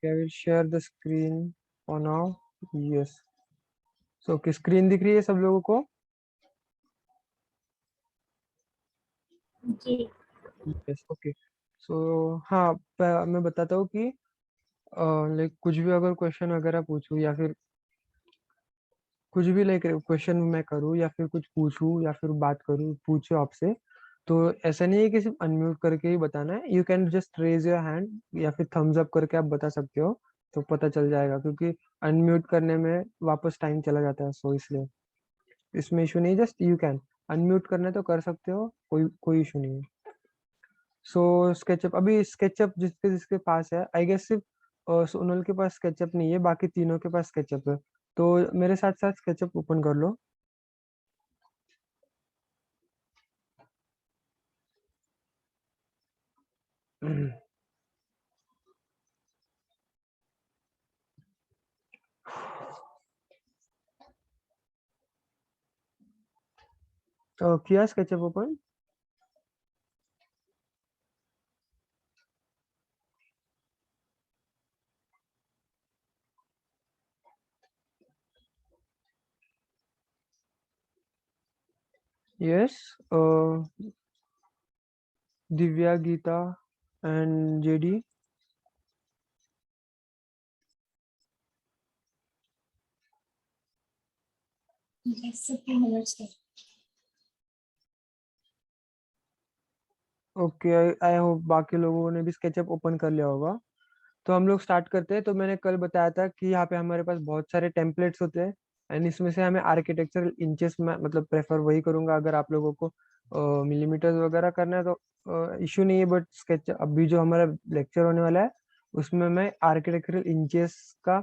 Okay, I will share the screen for now. Yes. So कि screen दिख रही है सब लोगों को? जी। Yes. Okay. So हाँ, मैं बताता हूँ कि लाइक कुछ भी अगर क्वेश्चन वगैरह पूछूं या फिर कुछ भी लाइक क्वेश्चन मैं करूँ या फिर कुछ पूछूं या फिर बात करूँ पूछूं आपसे, तो ऐसा नहीं है कि सिर्फ अनम्यूट करके ही बताना है। You can just raise your hand या फिर थम्स अप करके आप बता सकते हो, तो पता चल जाएगा, क्योंकि अनम्यूट करने में वापस टाइम चला जाता है, सो इसलिए इसमें इशू नहीं, जस्ट यू कैन अनम्यूट करना है तो कर सकते हो, कोई कोई इशू नहीं है। सो स्केचअप, अभी स्केचअप जिसके जिसके पास है, आई गेस सिर्फ सोनल के पास स्केचअप नहीं है, बाकी तीनों के पास स्केचअप है, तो मेरे साथ साथ स्केचअप ओपन कर लो। तो किया SketchUp open? Yes. Divya, Geeta and JD. Okay, I hope बाकी लोगों ने भी स्केचअप ओपन कर लिया होगा। तो हम लोग स्टार्ट करते हैं। तो मैंने कल बताया था कि यहाँ पे हमारे पास बहुत सारे टेम्पलेट्स होते हैं, एंड इसमें से हमें आर्किटेक्चरल इंचेस में मतलब प्रेफर वही करूंगा। अगर आप लोगों को मिलीमीटर्स वगैरह करना है तो इश्यू नहीं है, बट स्केच अभी जो हमारा लेक्चर होने वाला है उसमें मैं आर्किटेक्चरल इंचेस का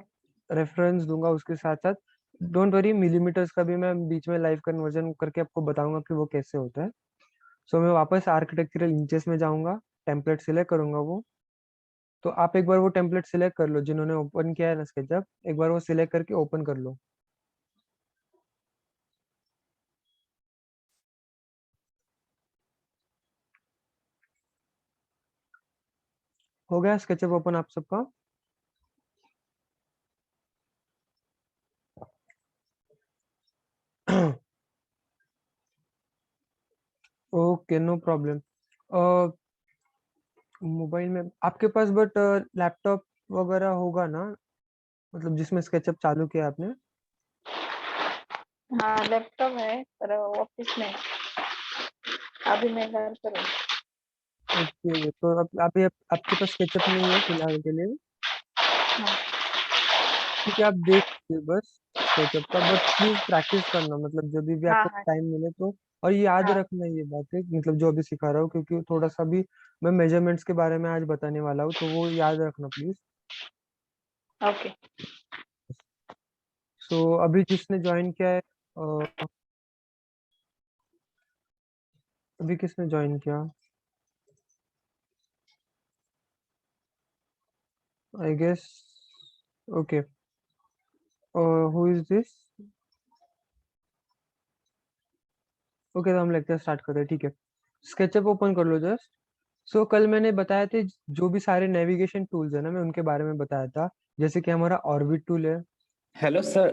रेफरेंस दूंगा, उसके साथ साथ डोंट वरी मिलीमीटर्स का भी मैं बीच में लाइव कन्वर्जन करके आपको बताऊंगा कि वो कैसे होता है। सो मैं वापस आर्किटेक्चरल इंचेस में जाऊंगा, टेम्पलेट सिलेक्ट करूंगा वो। तो आप एक बार वो टेम्पलेट सिलेक्ट कर लो, जिन्होंने ओपन किया है ना स्केचअप, एक बार वो सिलेक्ट करके ओपन कर लो। हो गया स्केचअप ओपन आप सबका? Okay, no problem. मोबाइल में आपके पास बट लैपटॉप वगैरह होगा ना, मतलब जिसमें स्केचअप चालू किया आपने? हाँ, लैपटॉप है पर ऑफिस में। अभी मैं घर पर हूँ। ओके, तो अब अभी आपके पास स्केचअप नहीं है फिलहाल के लिए? हाँ। ठीक है, आप देखिए बस स्केचअप का, बट प्लीज प्रैक्टिस करना, मतलब जब भी हाँ आपको हाँ टाइम मिले तो। और ये याद हाँ। रखना ये बात है, मतलब जो अभी सिखा रहा हूँ, क्योंकि थोड़ा सा भी मैं मेजरमेंट्स के बारे में आज बताने वाला हूँ, तो वो याद रखना प्लीज। ओके। सो अभी जिसने ज्वाइन किया है, अभी किसने ज्वाइन किया? I guess okay. Who is this? Okay, तो हम लेक्चर स्टार्ट करते हैं, ठीक है। स्केचअप ओपन कर लो जस्ट। सो कल मैंने बताया थे जो भी सारे नेविगेशन टूल्स है ना, मैं उनके बारे में बताया था, जैसे कि हमारा ऑर्बिट टूल है। हेलो सर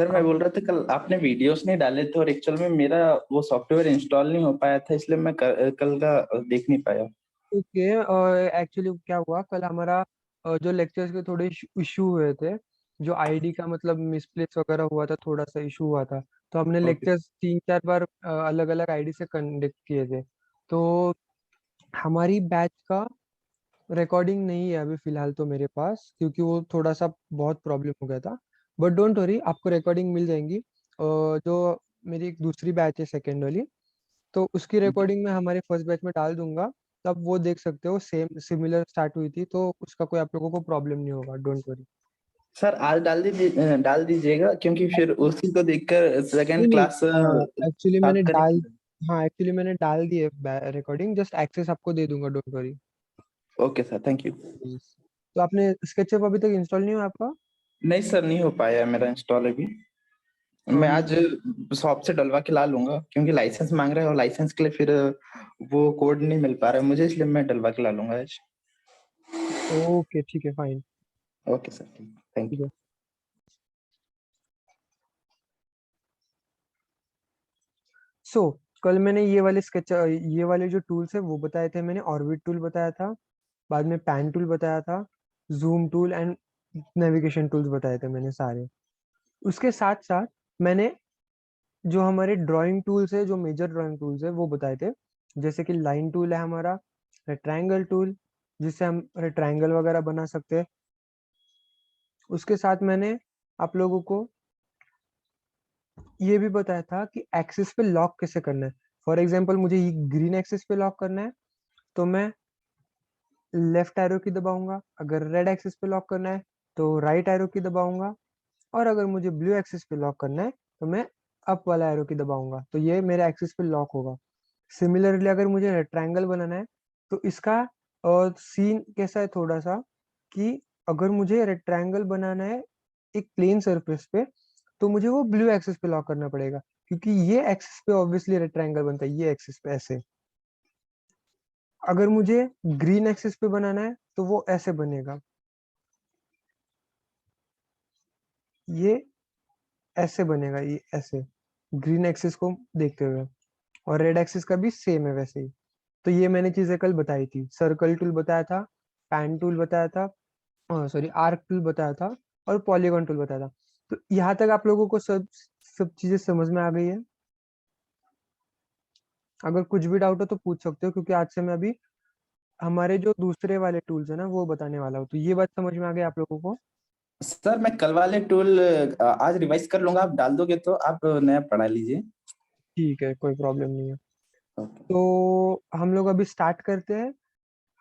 मैं हाँ, बोल रहा था कल आपने वीडियोस नहीं डाले थे और एक्चुअल में मेरा वो सॉफ्टवेयर इंस्टॉल नहीं हो पाया था, इसलिए मैं कल का देख नहीं पाया। ओके। एक्चुअली क्या हुआ, कल हमारा जो लेक्चर्स के थोड़े इशू हुए थे, जो आईडी का मतलब मिसप्लेस वगैरह हुआ था, थोड़ा सा इशू हुआ था, तो हमने ओके लेक्चर्स 3-4 बार अलग अलग आईडी से कंडक्ट किए थे। तो हमारी बैच का रिकॉर्डिंग नहीं है अभी फिलहाल तो मेरे पास, क्योंकि वो थोड़ा सा बहुत प्रॉब्लम हो गया था। बट डोंट वरी, आपको रिकॉर्डिंग मिल जाएंगी। जो मेरी एक दूसरी बैच है सेकेंड वाली, तो उसकी रिकॉर्डिंग मैं हमारे फर्स्ट बैच में डाल दूंगा, तब वो देख सकते हो, सेम सिमिलर स्टार्ट हुई थी, तो उसका कोई आप लोगों को प्रॉब्लम नहीं होगा, डोंट वरी। सर आज डाल दीजिएगा क्योंकि फिर उसी को देखकर नहीं सेकंड नहीं, क्लास एक्चुअली मैंने स्टार्ट डाल, करेंगे। हाँ एक्चुअली मैंने डाल दी है रिकॉर्डिंग, जस्ट एक्सेस आपको दे दूंगा, don't worry. Okay sir, thank you. तो आपने स्केचअप अभी तक इंस्टॉल नहीं हुआ आपका? नहीं सर, नहीं हो पाया मेरा इंस्टॉल अभी। मैं आज शॉप से डलवा के ला लूंगा क्योंकि लाइसेंस मांग रहे हैं और लाइसेंस के लिए फिर वो कोड नहीं मिल पा रहा है मुझे, इसलिए मैं डलवा के ला लूंगा आज। ओके ठीक है, फाइन। ओके सर, थैंक ठीक यू। है। सो कल मैंने ये वाले जो टूल्स है वो बताए थे मैंने। ऑर्बिट टूल बताया था, बाद में पैन टूल बताया था, zoom tool and navigation tools बताए थे मैंने सारे। उसके साथ साथ मैंने जो हमारे ड्राइंग टूल्स है, जो मेजर ड्राइंग टूल्स है वो बताए थे। जैसे कि लाइन टूल है हमारा, रेक्टेंगल टूल जिससे हम रेक्टेंगल वगैरह बना सकते हैं। उसके साथ मैंने आप लोगों को ये भी बताया था कि एक्सिस पे लॉक कैसे करना है। फॉर एग्जांपल मुझे ये ग्रीन एक्सिस पे लॉक करना है तो मैं लेफ्ट एरो की दबाऊंगा, अगर रेड एक्सिस पे लॉक करना है तो राइट एरो की दबाऊंगा, और अगर मुझे ब्लू एक्सिस पे लॉक करना है तो मैं अप वाला एरो की दबाऊंगा, तो ये मेरे एक्सिस पे लॉक होगा। सिमिलरली अगर मुझे रेक्टेंगल बनाना है तो इसका सीन कैसा है थोड़ा सा, कि अगर मुझे रेक्टेंगल बनाना है एक प्लेन सरफेस पे तो मुझे वो ब्लू एक्सिस पे लॉक करना पड़ेगा, क्योंकि ये एक्सिस पे ऑब्वियसली रेक्टेंगल बनता है, ये एक्सिस पे ऐसे। अगर मुझे ग्रीन एक्सिस पे बनाना है तो वो ऐसे बनेगा, ये ऐसे बनेगा, ये ऐसे ग्रीन एक्सिस को देखते हुए। और रेड एक्सिस का भी सेम है वैसे ही। तो ये मैंने चीजें कल बताई थी। सर्कल टूल बताया था, पैन टूल बताया था, सॉरी आर्क टूल बताया था, और पॉलीगॉन टूल बताया था। तो यहाँ तक आप लोगों को सब सब चीजें समझ में आ गई है? अगर कुछ भी डाउट हो तो पूछ सकते हो, क्योंकि आज से मैं अभी हमारे जो दूसरे वाले टूल्स है ना वो बताने वाला हूँ। तो ये बात समझ में आ गई आप लोगों को? सर मैं कल वाले टूल आज रिवाइज कर लूंगा, आप डाल दोगे तो आप नया पढ़ा लीजिए। ठीक है, कोई प्रॉब्लम नहीं है। ओके। तो हम लोग अभी स्टार्ट करते हैं।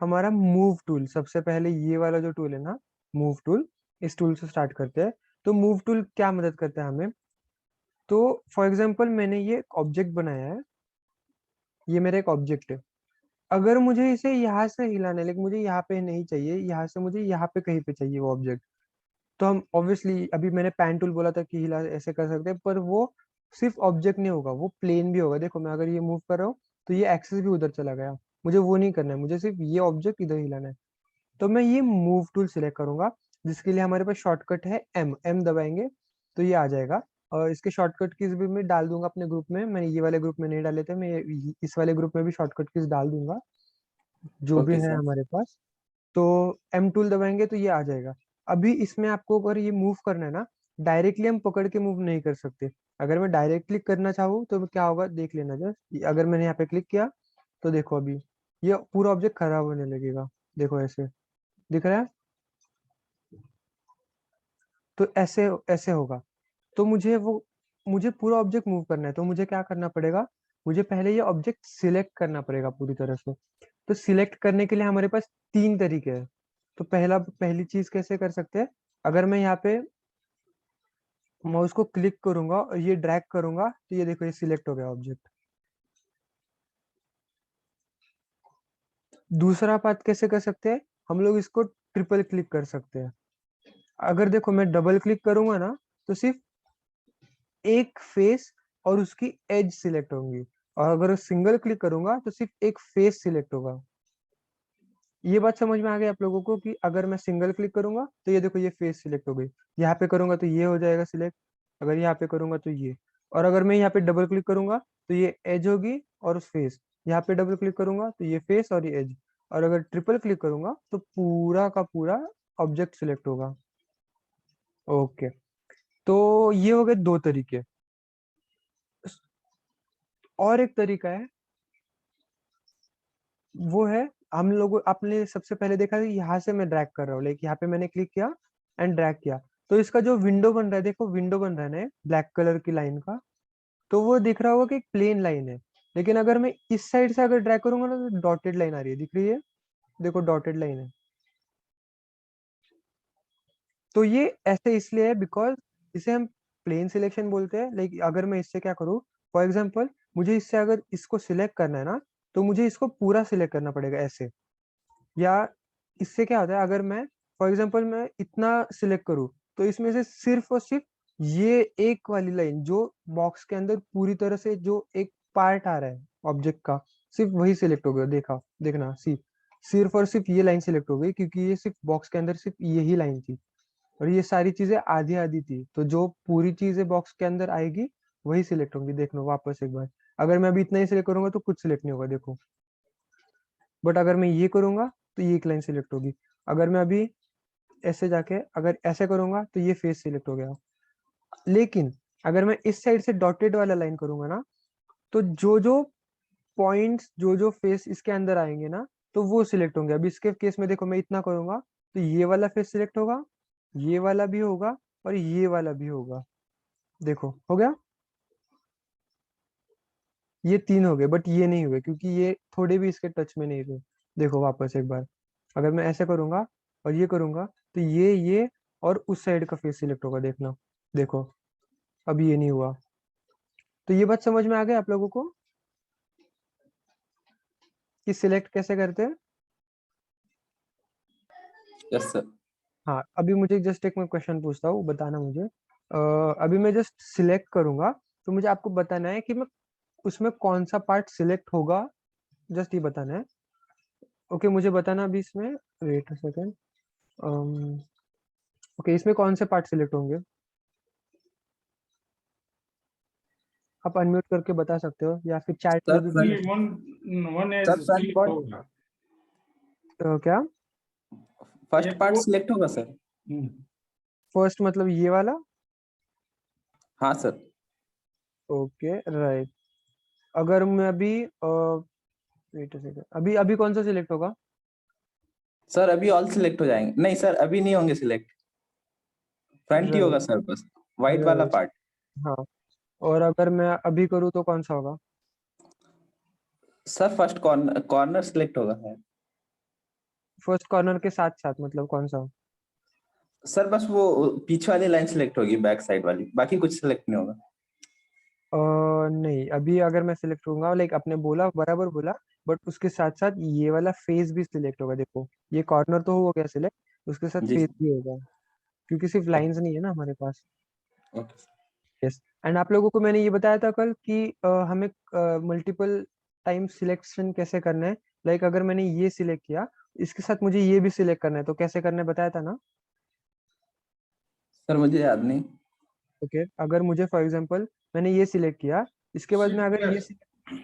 हमारा मूव टूल, सबसे पहले ये वाला जो टूल है ना, मूव टूल, इस टूल से स्टार्ट करते हैं। तो मूव टूल क्या मदद करता है हमें? तो फॉर एग्जांपल मैंने ये ऑब्जेक्ट बनाया है, ये मेरा एक ऑब्जेक्ट है। अगर मुझे इसे यहाँ से हिलाना है, लेकिन मुझे यहाँ पे नहीं चाहिए, यहाँ से मुझे यहाँ पे कहीं पे चाहिए वो ऑब्जेक्ट, तो हम ऑब्वियसली अभी मैंने पैन टूल बोला था कि हिला ऐसे कर सकते हैं, पर वो सिर्फ ऑब्जेक्ट नहीं होगा, वो प्लेन भी होगा। देखो मैं अगर ये मूव कर रहा हूँ तो ये एक्सेस भी उधर चला गया, मुझे वो नहीं करना है, मुझे सिर्फ ये ऑब्जेक्ट इधर हिलाना है। तो मैं ये मूव टूल सिलेक्ट करूंगा, जिसके लिए हमारे पास शॉर्टकट है एम। एम दबाएंगे तो ये आ जाएगा। और इसके शॉर्टकट कीज भी मैं डाल दूंगा अपने ग्रुप में। मैंने ये वाले ग्रुप में नहीं डाले थे, मैं इस वाले ग्रुप में भी शॉर्टकट कीज डाल दूंगा जो भी ओके है सर। हमारे पास। तो एम टूल दबाएंगे तो ये आ जाएगा। अभी इसमें आपको अगर ये मूव करना है ना, डायरेक्टली हम पकड़ के मूव नहीं कर सकते। अगर मैं डायरेक्ट क्लिक करना चाहूँ तो क्या होगा देख लेना जस्ट। अगर मैंने यहाँ पे क्लिक किया तो देखो अभी ये पूरा ऑब्जेक्ट खराब होने लगेगा, देखो ऐसे दिख रहा है। तो ऐसे ऐसे होगा। तो मुझे पूरा ऑब्जेक्ट मूव करना है तो मुझे क्या करना पड़ेगा? मुझे पहले ये ऑब्जेक्ट सिलेक्ट करना पड़ेगा पूरी तरह से। तो सिलेक्ट करने के लिए हमारे पास तीन तरीके हैं। तो पहली चीज कैसे कर सकते हैं? अगर मैं यहाँ पे माउस को क्लिक करूंगा और ये ड्रैग करूंगा तो ये देखो ये सिलेक्ट हो गया ऑब्जेक्ट। दूसरा पार्ट कैसे कर सकते हैं? हम लोग इसको ट्रिपल क्लिक कर सकते हैं। अगर देखो मैं डबल क्लिक करूंगा ना तो सिर्फ एक फेस और उसकी एज सिलेक्ट होंगी, और अगर सिंगल क्लिक करूंगा तो सिर्फ एक फेस सिलेक्ट होगा। ये बात समझ में आ गई आप लोगों को कि अगर मैं सिंगल क्लिक करूंगा तो ये देखो ये फेस सिलेक्ट हो गई, यहाँ पे करूंगा तो ये हो जाएगा सिलेक्ट, अगर यहाँ पे करूंगा तो ये। और अगर मैं यहाँ पे डबल क्लिक करूंगा तो ये एज होगी और उस फेस, यहाँ पे डबल क्लिक करूंगा तो ये फेस और ये एज, और अगर ट्रिपल क्लिक करूंगा तो पूरा का पूरा ऑब्जेक्ट सिलेक्ट होगा। ओके, तो ये हो गए दो तरीके। और एक तरीका है, वो है हम लोग आपने सबसे पहले देखा कि यहाँ से मैं ड्रैग कर रहा हूँ, लाइक यहाँ पे मैंने क्लिक किया एंड ड्रैग किया, तो इसका जो विंडो बन रहा है, देखो विंडो बन रहा है ना ब्लैक कलर की लाइन का, तो वो दिख रहा होगा कि एक प्लेन लाइन है। लेकिन अगर मैं इस साइड से अगर ड्रैग करूंगा ना तो डॉटेड लाइन आ रही है, दिख रही है? देखो डॉटेड लाइन है। तो ये ऐसे इसलिए है बिकॉज इसे हम प्लेन सिलेक्शन बोलते हैं। लाइक अगर मैं इससे क्या करूँ, फॉर एग्जाम्पल मुझे इससे अगर इसको सिलेक्ट करना है ना तो मुझे इसको पूरा सिलेक्ट करना पड़ेगा ऐसे। या इससे क्या होता है, अगर मैं फॉर एग्जांपल मैं इतना सिलेक्ट करूँ तो इसमें से सिर्फ और सिर्फ ये एक वाली लाइन जो बॉक्स के अंदर पूरी तरह से जो एक पार्ट आ रहा है ऑब्जेक्ट का, सिर्फ वही सिलेक्ट हो गया। देखना सी, सिर्फ और सिर्फ ये लाइन सिलेक्ट हो गई क्योंकि ये सिर्फ बॉक्स के अंदर सिर्फ यही लाइन थी। और ये सारी चीजें आधी आधी थी, तो जो पूरी चीजें बॉक्स के अंदर आएगी वही सिलेक्ट होंगी। देख लो वापस एक बार, अगर मैं अभी इतना ही सिलेक्ट करूंगा तो कुछ सिलेक्ट नहीं होगा, देखो। बट अगर मैं ये करूंगा तो ये एक लाइन सिलेक्ट होगी। अगर मैं अभी ऐसे जाके अगर ऐसे करूंगा तो ये फेस सिलेक्ट हो गया। लेकिन अगर मैं इस साइड से डॉटेड वाला लाइन करूंगा ना, तो जो जो पॉइंट्स, जो जो फेस इसके अंदर आएंगे ना, तो वो सिलेक्ट होंगे। अभी इसके केस में देखो, मैं इतना करूंगा तो ये वाला फेस सिलेक्ट होगा, ये वाला भी होगा, और ये वाला भी होगा। देखो हो गया, ये 3 हो गए, बट ये नहीं हुए क्योंकि ये थोड़े भी इसके टच में नहीं हुए। देखो वापस एक बार, अगर मैं ऐसे करूंगा और ये करूंगा तो ये और उस साइड का फेस सिलेक्ट होगा, देखना। देखो अब ये नहीं हुआ। तो ये बात समझ में आ गया आप लोगों को कि सिलेक्ट कैसे करते हैं? Yes sir. हाँ, अभी मुझे जस्ट एक मैं क्वेश्चन पूछता हूँ, बताना मुझे। अभी मैं जस्ट सिलेक्ट करूंगा, तो मुझे आपको बताना है कि मैं उसमें कौन सा पार्ट सिलेक्ट होगा, जस्ट ये बताना है। ओके, मुझे बताना अभी इसमें, वेट अ सेकेंड। ओके, इसमें कौन से पार्ट सिलेक्ट होंगे? आप अनम्यूट करके बता सकते हो या फिर चैट में सर भी फ्रंट, बता Only one sir has front select part, होगा। क्या फर्स्ट एक पार्ट वो सिलेक्ट होगा सर। फर्स्ट मतलब ये वाला? हाँ सर। Okay right. अगर मैं अभी वेट अ सेकेंड, अभी अभी कौन सा सिलेक्ट होगा? सर अभी ऑल सिलेक्ट हो जाएंगे, नहीं सर अभी नहीं होंगे सिलेक्ट, फ्रंट ही राइट होगा सर, बस व्हाइट वाला राइट। पार्ट। हाँ, और अगर मैं अभी करूँ तो कौन सा होगा? Sir first corner corner select होगा सर। फर्स्ट कॉर्नर के साथ साथ मतलब कौन सा? सर बस वो पीछे वाली लाइन सिलेक्ट होगी, बैक साइड वाली, बाकी कुछ सिलेक्ट नहीं होगा। नहीं, अभी अगर मैं सिलेक्ट करूंगा, लाइक आपने बोला बराबर बोला, बट उसके साथ साथ ये वाला फेस भी सिलेक्ट होगा। देखो ये कॉर्नर तो हो गया सिलेक्ट, उसके साथ जी फेस सर। भी होगा, क्योंकि सिर्फ लाइंस नहीं है ना हमारे पास। ओके। यस। एंड आप लोगों को मैंने ये बताया था कल कि हमें मल्टीपल टाइम सिलेक्शन कैसे करना है। लाइक अगर मैंने ये सिलेक्ट किया, इसके साथ मुझे ये भी सिलेक्ट करना है, तो कैसे करना है बताया था ना? सर मुझे याद नहीं। ओके, अगर मुझे फॉर एग्जांपल मैंने ये सिलेक्ट किया, इसके बाद में अगर ये shift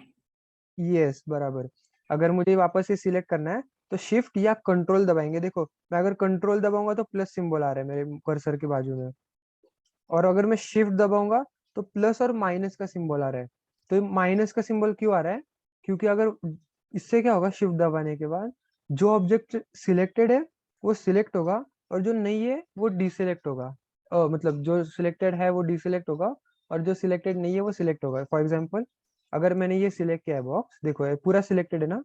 यस बराबर, अगर मुझे वापस से सिलेक्ट करना है तो शिफ्ट या कंट्रोल दबाएंगे। देखो मैं अगर कंट्रोल दबाऊंगा तो प्लस सिंबल आ रहा है मेरे कर्सर के बाजू में, और अगर मैं शिफ्ट दबाऊंगा तो प्लस और माइनस का सिंबल आ रहा है। तो माइनस का सिंबल क्यों आ रहा है? क्योंकि अगर इससे क्या होगा, शिफ्ट दबाने के बाद जो ऑब्जेक्ट सिलेक्टेड है वो सिलेक्ट होगा, और जो नहीं है वो डिसिलेक्ट होगा। मतलब जो सिलेक्टेड है वो डिसिलेक्ट होगा, और जो सिलेक्टेड नहीं है वो सिलेक्ट होगा। फॉर एग्जाम्पल अगर मैंने ये सिलेक्ट किया है बॉक्स, देखो ये पूरा सिलेक्टेड है ना,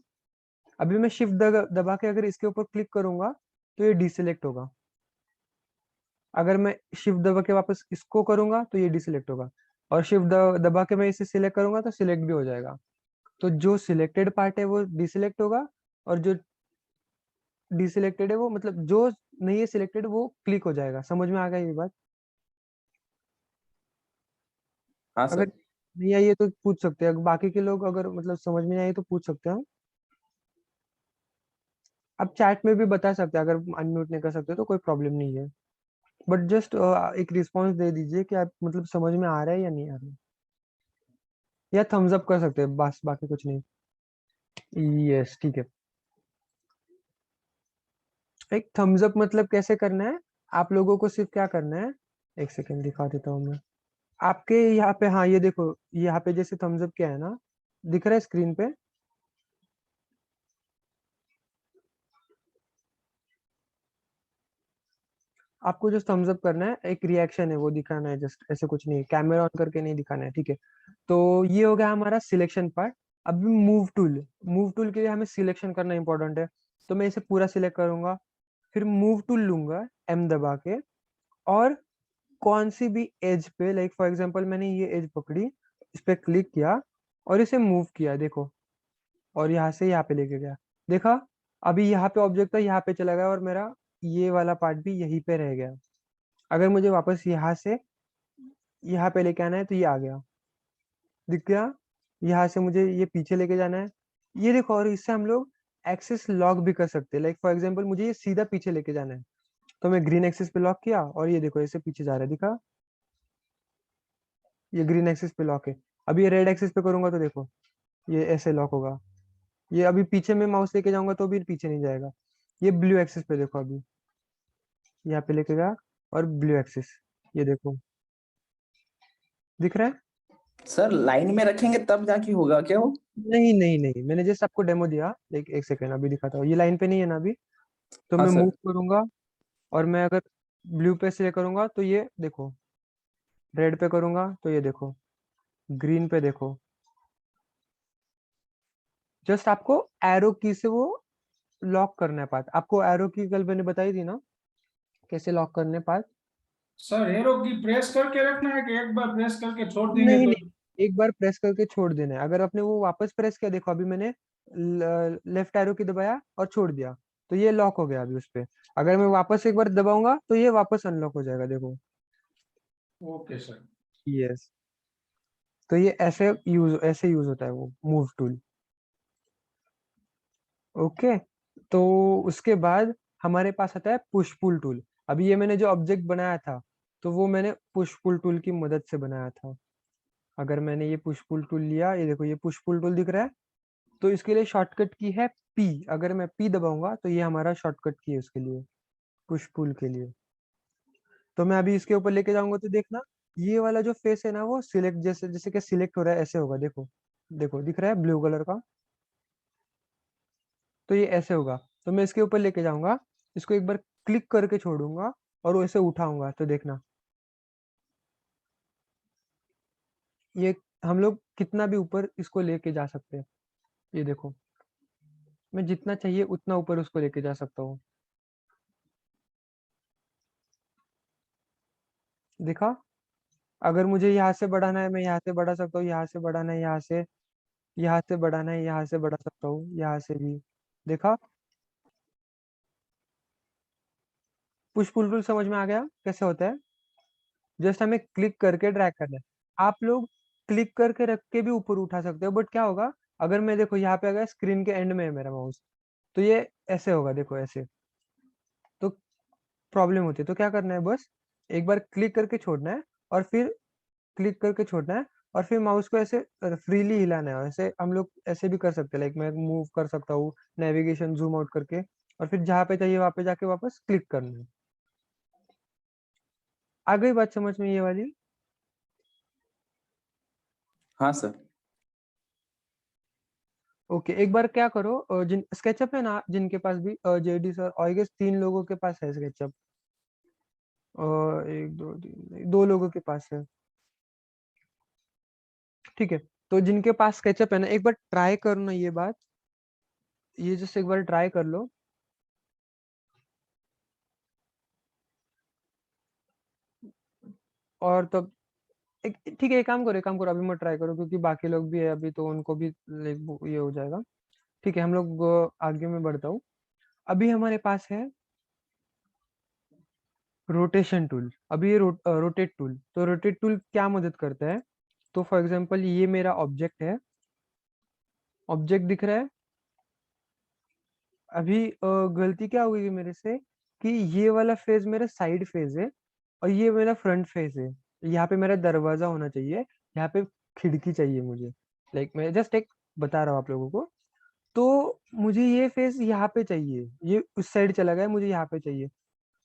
अभी मैं शिफ्ट दबा के अगर इसके ऊपर क्लिक करूंगा तो ये डिसिलेक्ट होगा। अगर मैं शिफ्ट दबा के वापस इसको करूंगा तो ये डिसिलेक्ट होगा, और शिफ्ट दबा के मैं इसे सिलेक्ट करूंगा तो सिलेक्ट भी हो जाएगा। तो जो सिलेक्टेड पार्ट है वो डिसिलेक्ट होगा, और जो डिसिलेक्टेड है वो, मतलब जो नहीं है सिलेक्टेड, वो क्लिक हो जाएगा। समझ में आ गया ये बात? हाँ अगर सर। नहीं आई है तो पूछ सकते हैं, बाकी के लोग अगर मतलब समझ में नहीं आई तो पूछ सकते हैं। आप चैट में भी बता सकते हैं, अगर अनम्यूट नहीं कर सकते तो कोई प्रॉब्लम नहीं है। बट जस्ट एक रिस्पॉन्स दे दीजिए कि आप मतलब समझ में आ रहा है या नहीं आ रहा है, या थम्स अप कर सकते हैं, बस बाकी कुछ नहीं। यस ठीक है। एक थम्स अप मतलब कैसे करना है, आप लोगों को सिर्फ क्या करना है, एक सेकेंड दिखा देता हूँ मैं आपके यहाँ पे। हाँ ये देखो, यहाँ पे जैसे थम्स अप क्या है ना, दिख रहा है स्क्रीन पे? आपको जो थम्स अप करना है, एक रिएक्शन है वो दिखाना है, जस्ट ऐसे कुछ नहीं, कैमरा ऑन करके नहीं दिखाना है, ठीक है? तो ये हो गया हमारा सिलेक्शन पार्ट। अब मूव टूल के लिए हमें सिलेक्शन करना इंपॉर्टेंट है, तो मैं इसे पूरा सिलेक्ट करूंगा, फिर मूव टूल लूंगा एम दबा के, और कौन सी भी एज पे, लाइक फॉर एग्जांपल मैंने ये एज पकड़ी, इस पे क्लिक किया और इसे मूव किया, देखो, और यहाँ से यहाँ पे लेके गया। देखा, अभी यहाँ पे ऑब्जेक्ट था, यहाँ पे चला गया, और मेरा ये वाला पार्ट भी यहीं पे रह गया। अगर मुझे वापस यहाँ से यहाँ पे लेके आना है तो ये आ गया, दिख गया। यहाँ से मुझे ये पीछे लेके जाना है, ये देखो, और इससे हम लोग एक्सेस लॉक भी कर सकते हैं। लाइक फॉर एग्जांपल मुझे ये सीधा पीछे लेके जाना है, तो मैं ग्रीन एक्सिस पे लॉक किया और ये देखो ऐसे पीछे जा रहा है, दिखा? ये ग्रीन एक्सिस पे लॉक है। अभी ये रेड एक्सिस पे करूंगा तो देखो ये ऐसे लॉक होगा। ये अभी पीछे में माउस लेके जाऊंगा तो भी पीछे नहीं जाएगा। ये ब्लू एक्सिस पे देखो, अभी यहाँ पे लेके गया और ब्लू एक्सिस, ये देखो दिख रहा है? सर लाइन में रखेंगे तब जाके होगा क्या वो? नहीं नहीं नहीं, मैंने जस्ट आपको डेमो दिया। एक सेकेंड अभी दिखाता हूँ। ये लाइन पे नहीं है ना अभी, तो हाँ मैं मूव सर। करूंगा और मैं अगर ब्लू पे सिलेक्ट करूंगा तो ये देखो, रेड पे करूंगा तो ये देखो, ग्रीन पे देखो। जस्ट आपको एरो की से वो लॉक करना है पाथ। आपको एरो की कल मैंने बताई थी ना कैसे लॉक करने पाथ। सर एरो की प्रेस करके रखना है कि एक बार प्रेस करके छोड़ देंगे नहीं तो? नहीं, एक बार प्रेस करके छोड़ देना है। अगर आपने वो वापस प्रेस किया, देखो अभी मैंने लेफ्ट एरो की दबाया और छोड़ दिया तो ये लॉक हो गया अभी उस पे। अगर मैं वापस एक बार दबाऊंगा तो ये वापस अनलॉक हो जाएगा, देखो। Okay sir. यस, तो ये ऐसे यूज होता है वो मूव टूल। ओके, तो उसके बाद हमारे पास आता है पुश पुल टूल। अभी ये मैंने जो ऑब्जेक्ट बनाया था तो वो मैंने पुश पुल टूल की मदद से बनाया था। अगर मैंने ये पुश पुल टूल लिया, ये देखो ये पुश पुल टूल दिख रहा है, तो इसके लिए शॉर्टकट की है पी। अगर मैं पी दबाऊंगा तो ये हमारा शॉर्टकट की है उसके लिए, पुश पुल के लिए। तो मैं अभी इसके ऊपर लेके जाऊंगा तो देखना ये वाला जो फेस है ना वो सिलेक्ट, जैसे जैसे कि सिलेक्ट हो रहा है ऐसे होगा, देखो देखो दिख रहा है ब्लू कलर का। तो ये ऐसे होगा। तो मैं इसके ऊपर लेके जाऊंगा, इसको एक बार क्लिक करके छोड़ूंगा और वो ऐसे उठाऊंगा तो देखना ये हम लोग कितना भी ऊपर इसको लेके जा सकते हैं। ये देखो मैं जितना चाहिए उतना ऊपर उसको लेके जा सकता हूँ, देखा? अगर मुझे यहाँ से बढ़ाना है मैं यहाँ से बढ़ा सकता हूँ, यहाँ से बढ़ाना है यहाँ से बढ़ाना है यहाँ से बढ़ा सकता हूँ, यहाँ से भी। देखा? पुश पुल टूल समझ में आ गया कैसे होता है? जस्ट हमें क्लिक करके ड्रैग करना है। आप लोग क्लिक करके रख के भी ऊपर उठा सकते हो, बट क्या होगा अगर मैं देखो यहाँ पे अगर स्क्रीन के एंड में है मेरा माउस तो ये ऐसे होगा, देखो ऐसे, तो प्रॉब्लम होती है। तो क्या करना है, बस एक बार क्लिक करके छोड़ना है और फिर क्लिक करके छोड़ना है और फिर माउस को ऐसे फ्रीली हिलाना है। ऐसे हम लोग ऐसे भी कर सकते हैं, लाइक मैं मूव कर सकता हूँ नेविगेशन जूम आउट करके, और फिर जहाँ पे चाहिए वहां पे जाके वापस क्लिक करना है। आ गई बात समझ में ये वाली? हाँ सर। ओके, एक बार क्या करो, जिन स्केचअप है ना जिनके पास भी, जेडी सर आई गेस 3 लोगों के पास है स्केचअप, एक दो तीन नहीं, 2 लोगों के पास है। ठीक है, तो जिनके पास स्केचअप है ना एक बार ट्राई करना ये बात, ये जस्ट एक बार ट्राई कर लो। और तब एक ठीक है, एक काम करो अभी मत ट्राई करो क्योंकि बाकी लोग भी है अभी तो उनको भी like ये हो जाएगा। ठीक है, हम लोग आगे में बढ़ता हूँ। अभी हमारे पास है रोटेशन टूल। अभी ये रोटेट टूल, तो रोटेट टूल क्या मदद करता है? तो फॉर एग्जांपल ये मेरा ऑब्जेक्ट है, ऑब्जेक्ट दिख रहा है। अभी गलती क्या हुई है मेरे से कि ये वाला फेज मेरा साइड फेज है और ये मेरा फ्रंट फेज है। यहाँ पे मेरा दरवाजा होना चाहिए, यहाँ पे खिड़की चाहिए मुझे। लाइक मैं जस्ट एक बता रहा हूँ आप लोगों को। तो मुझे ये फेस यहाँ पे चाहिए, ये उस साइड चला गया, मुझे यहाँ पे चाहिए।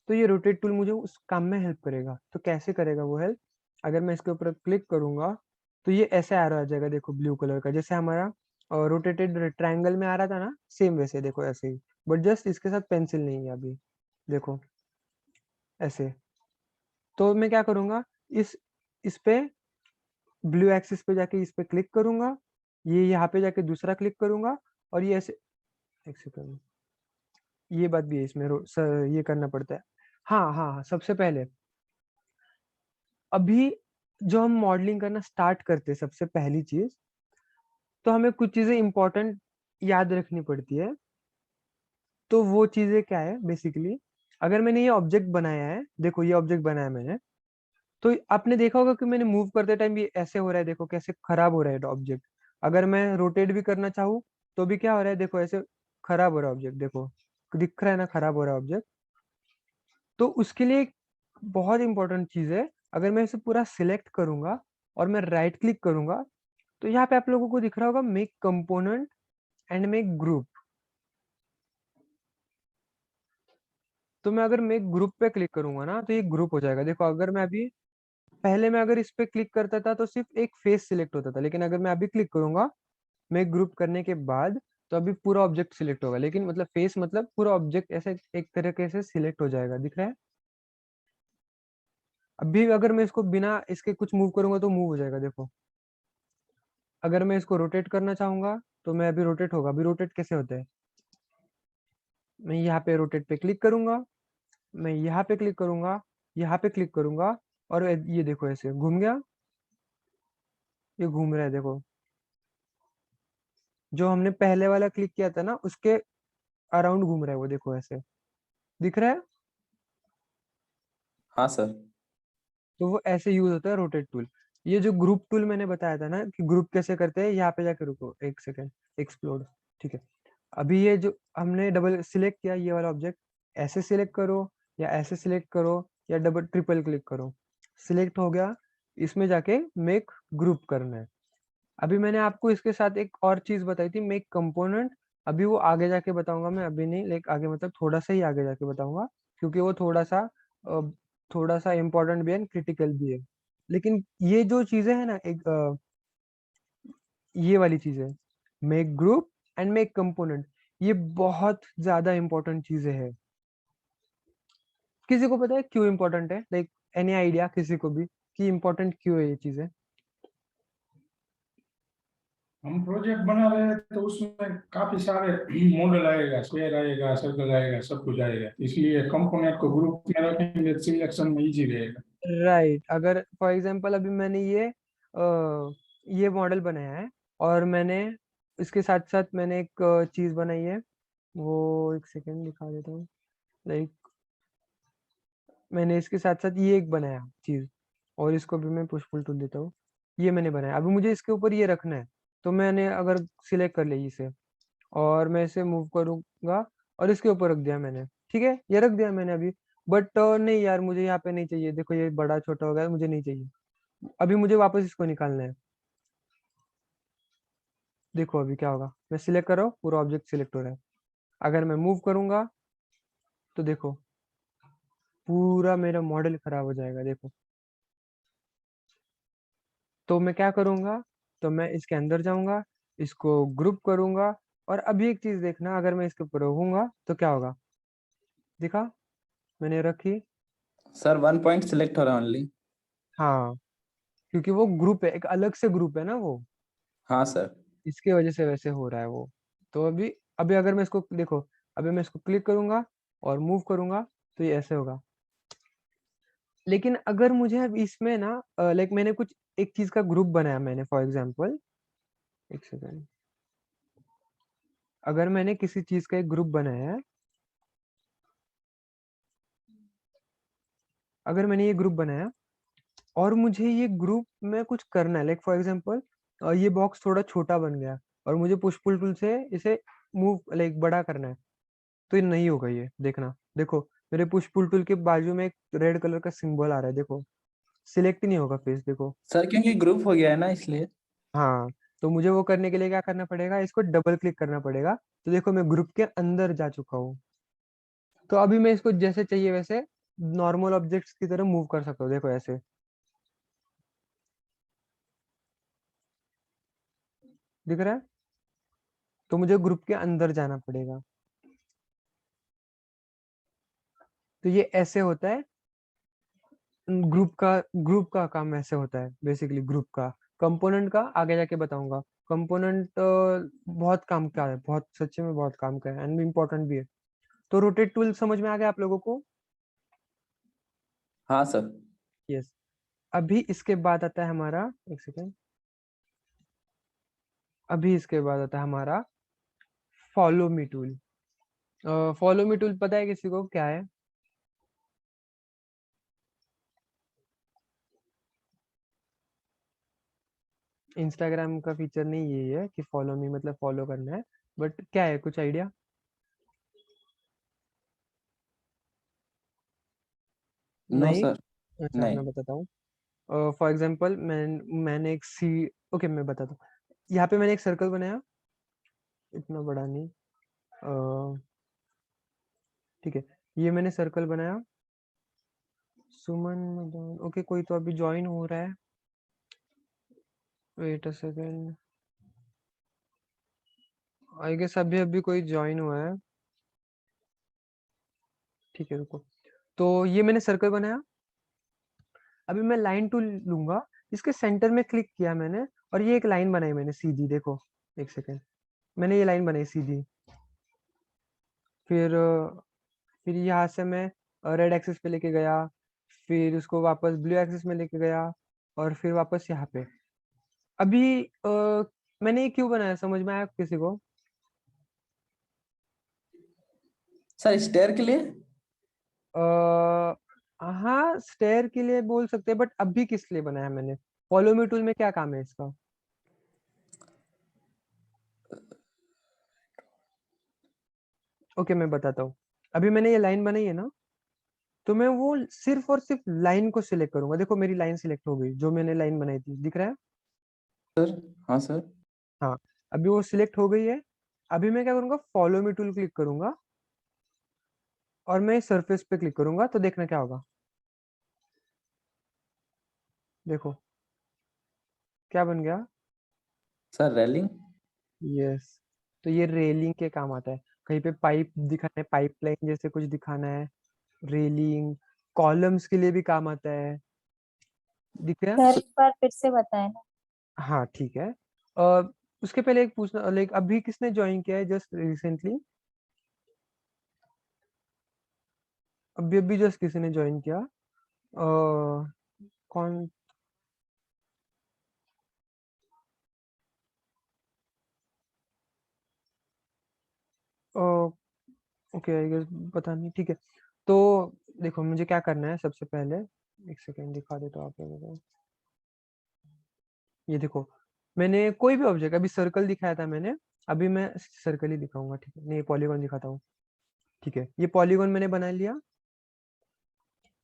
तो ये रोटेट टूल मुझे उस काम में हेल्प करेगा। तो कैसे करेगा वो हेल्प? अगर मैं इसके ऊपर क्लिक करूंगा तो ये ऐसे एरो आ जाएगा, देखो ब्लू कलर का, जैसे हमारा रोटेटेड ट्रायंगल में आ रहा था ना, सेम वैसे देखो ऐसे ही। बट जस्ट इसके साथ पेंसिल नहीं है अभी, देखो ऐसे। तो मैं क्या करूंगा, इस पे ब्लू एक्सिस पे जाके इस पे क्लिक करूंगा, ये यहाँ पे जाके दूसरा क्लिक करूंगा और ये ऐसे। एक सेकंड, ये बात भी है इसमें, ये करना पड़ता है। हाँ हाँ हाँ, सबसे पहले अभी जो हम मॉडलिंग करना स्टार्ट करते हैं सबसे पहली चीज, तो हमें कुछ चीजें इंपॉर्टेंट याद रखनी पड़ती है। तो वो चीजें क्या है बेसिकली? अगर मैंने ये ऑब्जेक्ट बनाया है, देखो ये ऑब्जेक्ट बनाया मैंने, तो आपने देखा होगा कि मैंने मूव करते टाइम भी ऐसे हो रहा है, देखो कैसे खराब हो रहा है ऑब्जेक्ट। अगर मैं रोटेट भी करना चाहूँ तो भी क्या हो रहा है, देखो ऐसे खराब हो रहा है ऑब्जेक्ट, देखो दिख रहा है ना खराब हो रहा है ऑब्जेक्ट। तो उसके लिए एक बहुत इंपॉर्टेंट चीज है, अगर मैं इसे पूरा सिलेक्ट करूंगा और मैं राइट क्लिक करूंगा, तो यहाँ पे आप लोगों को दिख रहा होगा make component and make group. तो मैं अगर मेक ग्रुप पे क्लिक करूंगा ना, तो ये ग्रुप हो जाएगा। देखो अगर मैं अभी पहले मैं अगर इस पे क्लिक करता था तो सिर्फ एक फेस सिलेक्ट होता था, लेकिन अगर मैं अभी क्लिक करूंगा मेक ग्रुप करने के बाद, तो अभी पूरा ऑब्जेक्ट सिलेक्ट होगा। लेकिन मतलब फेस मतलब पूरा ऑब्जेक्ट ऐसे एक तरीके से सिलेक्ट हो जाएगा, दिख रहा है। अभी अगर मैं इसको बिना इसके कुछ मूव करूंगा तो मूव हो जाएगा, देखो। अगर मैं इसको रोटेट करना चाहूंगा तो मैं अभी रोटेट होगा। अभी रोटेट कैसे होता है, मैं यहाँ पे रोटेट पे क्लिक करूंगा, मैं यहाँ पे क्लिक करूंगा, यहाँ पे क्लिक करूंगा, और ये देखो ऐसे घूम गया, ये घूम रहा है देखो। जो हमने पहले वाला क्लिक किया था ना, उसके अराउंड घूम रहा है वो, देखो ऐसे दिख रहा है। हाँ सर। तो वो ऐसे यूज होता है रोटेट टूल। ये जो ग्रुप टूल मैंने बताया था ना कि ग्रुप कैसे करते हैं, यहाँ पे जाके रुको एक सेकेंड, एक्सप्लोड, ठीक है। अभी ये जो हमने डबल सिलेक्ट किया ये वाला ऑब्जेक्ट, ऐसे सिलेक्ट करो या ऐसे सिलेक्ट करो या डबल ट्रिपल क्लिक करो, सिलेक्ट हो गया। इसमें जाके मेक ग्रुप करना है। अभी मैंने आपको इसके साथ एक और चीज बताई थी, मेक कंपोनेंट। अभी वो आगे जाके बताऊंगा मैं, अभी नहीं, लाइक आगे मतलब थोड़ा सा ही आगे जाके बताऊंगा, क्योंकि वो थोड़ा सा इम्पोर्टेंट भी है, क्रिटिकल भी है। लेकिन ये जो चीजें है ना, एक ये वाली चीजें, make group and make component, ये बहुत ज्यादा इंपॉर्टेंट चीजें हैं। किसी को पता है क्यों इंपॉर्टेंट है, लाइक एनी आइडिया किसी को भी कि इंपॉर्टेंट क्यों है ये चीजें? हम प्रोजेक्ट बना रहे हैं तो उसमें काफी सारे मॉडल आएगा, स्क्वायर आएगा, सर्कल आएगा, सब कुछ आएगा, इसलिए कंपोनेंट को ग्रुप में रखेंगे, सिलेक्शन में इजी रहेगा। राइट। अगर फॉर एग्जांपल अभी मैंने ये मॉडल बनाया है, और मैंने इसके साथ साथ मैंने एक चीज बनाई है, वो एक सेकेंड दिखा देता हूँ। लाइक मैंने इसके साथ साथ ये एक बनाया चीज, और इसको भी मैं पुश पुल टूल देता हूँ। ये मैंने बनाया, अभी मुझे इसके ऊपर ये रखना है। तो मैंने अगर सिलेक्ट कर ली इसे, और मैं इसे मूव करूंगा और इसके ऊपर रख दिया मैंने, ठीक है, ये रख दिया मैंने अभी। बट नहीं यार, मुझे यहाँ पे नहीं चाहिए, देखो ये बड़ा छोटा हो गया, मुझे नहीं चाहिए। अभी मुझे वापस इसको निकालना है। देखो अभी क्या होगा, मैं सिलेक्ट कर रहा हूँ, पूरा ऑब्जेक्ट सिलेक्ट हो रहा है। अगर मैं मूव करूंगा तो देखो पूरा मेरा मॉडल खराब हो जाएगा, देखो। तो मैं क्या करूंगा, तो मैं इसके अंदर जाऊंगा, इसको ग्रुप करूंगा, और अभी एक चीज देखना, अगर मैं इसके ऊपर रहूंगा तो क्या होगा, दिखा, मैंने रखी। सर 1 पॉइंट सिलेक्ट हो रहा है ओनली। हाँ, क्योंकि वो ग्रुप है, एक अलग से ग्रुप है ना वो, हाँ सर। इसके वजह से वैसे हो रहा है वो। तो अभी अभी अगर मैं इसको देखो, अभी मैं इसको क्लिक करूंगा और मूव करूंगा तो ये ऐसे होगा। लेकिन अगर मुझे अब इसमें ना लाइक मैंने कुछ एक चीज का ग्रुप बनाया मैंने, फॉर एग्जांपल, एक सेकेंड, अगर मैंने किसी चीज का एक ग्रुप बनाया है, अगर मैंने ये ग्रुप बनाया और मुझे ये ग्रुप में कुछ करना है, लाइक फॉर एग्जांपल ये बॉक्स थोड़ा छोटा बन गया और मुझे पुश पुल टूल से इसे मूव लाइक बड़ा करना है, तो ये नहीं होगा। ये देखना, देखो मेरे पुश पुल टूल के बाजू में एक रेड कलर का सिंबल आ रहा है, देखो सिलेक्ट ही नहीं होगा फेस, देखो। सर क्योंकि ग्रुप हो गया है ना इसलिए। हाँ, तो मुझे वो करने के लिए क्या करना पड़ेगा, इसको डबल क्लिक करना पड़ेगा। तो देखो मैं ग्रुप के अंदर जा चुका हूँ। तो अभी मैं इसको जैसे चाहिए वैसे नॉर्मल ऑब्जेक्ट्स की तरह मूव कर सकता हूँ, देखो ऐसे, दिख रहा है। तो मुझे ग्रुप के अंदर जाना पड़ेगा। तो ये ऐसे होता है, ग्रुप का काम ऐसे होता है बेसिकली। ग्रुप का, कंपोनेंट का आगे जाके बताऊंगा। कंपोनेंट बहुत काम का है, बहुत सच्चे में बहुत काम का है, एंड इम्पोर्टेंट भी है। तो रोटेट टूल समझ में आ गया आप लोगों को? हाँ सर। यस। अभी इसके बाद आता है हमारा, एक सेकेंड, अभी इसके बाद आता है हमारा follow me tool. Follow me tool पता है किसी को क्या है? इंस्टाग्राम का फीचर नहीं यही है कि फॉलो मी मतलब फॉलो करना है, बट क्या है, कुछ आइडिया? नो नहीं। सर, अच्छा नहीं मैं बताता हूँ। फॉर एग्जाम्पल मैंने एक सी, ओके मैं बताता हूँ। यहाँ पे मैंने एक सर्कल बनाया, इतना बड़ा नहीं, ठीक है। ये मैंने सर्कल बनाया, सुमन मदन, ओके कोई तो अभी ज्वाइन हो रहा है, wait a second, I guess अभी अभी कोई ज्वाइन हुआ है, ठीक है रुको। तो ये मैंने सर्कल बनाया, अभी मैं लाइन टूल लूंगा, इसके सेंटर में क्लिक किया मैंने, और ये एक लाइन बनाई मैंने सीधी, देखो एक सेकेंड, मैंने ये लाइन बनाई सीधी। फिर यहाँ से मैं रेड एक्सिस पे लेके गया, फिर उसको वापस ब्लू एक्सिस में लेके गया, और फिर वापस यहाँ पे। अभी मैंने ये क्यों बनाया, समझ में आया किसी को? सर, स्टेयर के लिए। अ, हाँ स्टेयर के लिए बोल सकते हैं, बट अभी किस लिए बनाया मैंने? फॉलो मी टूल में क्या काम है इसका? ओके मैं बताता हूँ। अभी मैंने ये लाइन बनाई है ना, तो मैं वो सिर्फ और सिर्फ लाइन को सिलेक्ट करूंगा। देखो मेरी लाइन सिलेक्ट हो गई, जो मैंने लाइन बनाई थी, दिख रहा है? हाँ सर। हाँ, अभी वो सिलेक्ट हो गई है। अभी मैं क्या करूंगा, फॉलो मी टूल क्लिक करूंगा, और मैं सरफेस पे क्लिक करूंगा, तो देखना क्या होगा, देखो क्या बन गया। Sir, railing. यस, तो ये रेलिंग के काम आता है। कहीं पे पाइप दिखाना है, पाइपलाइन जैसे कुछ दिखाना है, रेलिंग, कॉलम्स के लिए भी काम आता है, दिख रहा है? सर एक बार फिर से बताएं ना। हाँ ठीक है। अ, उसके पहले एक पूछना, लाइक अभी किसने ज्वाइन किया है जस्ट रिसेंटली? अभी अभी जस्ट किसी ने ज्वाइन किया? कौन? ओके आई गेस, पता नहीं, ठीक है। तो देखो मुझे क्या करना है, सबसे पहले एक सेकेंड दिखा देता हूँ आप लोगों को। ये देखो, मैंने कोई भी ऑब्जेक्ट, अभी सर्कल दिखाया था मैंने, अभी मैं सर्कल ही दिखाऊंगा, ठीक है? नहीं, पॉलीगॉन दिखाता हूँ, ठीक है? ये पॉलीगॉन मैंने बना लिया।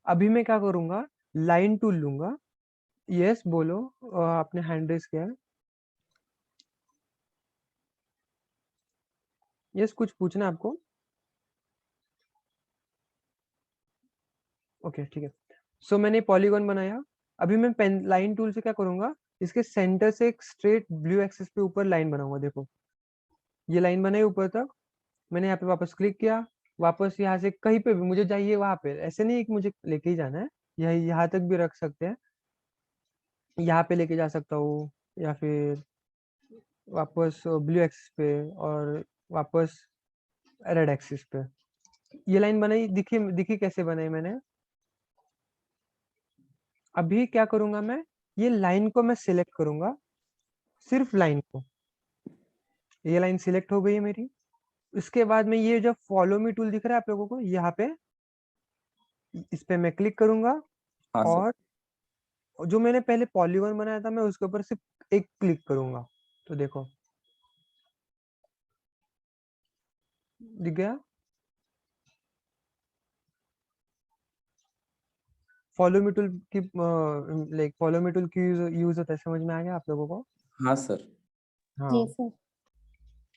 अभी मैं क्या करूंगा, लाइन टूल लूंगा। यस बोलो, आपने हैंड रेस किया है। यस, कुछ पूछना है आपको? ओके ठीक है। सो मैंने पॉलीगॉन बनाया। अभी मैं पेन लाइन टूल से क्या करूंगा, इसके सेंटर से एक स्ट्रेट ब्लू एक्सिस पे ऊपर लाइन बनाऊंगा, देखो ये लाइन बनाई ऊपर तक। मैंने यहाँ पे वापस क्लिक किया, वापस यहाँ से कहीं पे भी मुझे चाहिए वहां पे, ऐसे नहीं है कि मुझे लेके ही जाना है, यहाँ तक भी रख सकते हैं, यहाँ पे लेके जा सकता हूँ, या फिर वापस ब्लू एक्सिस पे, और वापस रेड एक्सिस पे। ये लाइन बनाई, दिखी दिखी कैसे बनाई मैंने? अभी क्या करूंगा मैं, ये लाइन को मैं सिलेक्ट करूंगा, सिर्फ लाइन को। ये लाइन सिलेक्ट हो गई है मेरी। इसके बाद में ये जो फॉलो मी टूल दिख रहा है आप लोगों को यहाँ पे, इस पे मैं क्लिक करूंगा, हाँ सर। और जो मैंने पहले पॉलीगॉन बनाया था मैं उसके ऊपर सिर्फ एक क्लिक करूंगा, तो देखो दिख गया। फॉलो मी टूल की, लाइक फॉलो मी टूल की यूज होता है, समझ में आ गया आप लोगों को? हाँ सर। जी हाँ। सर।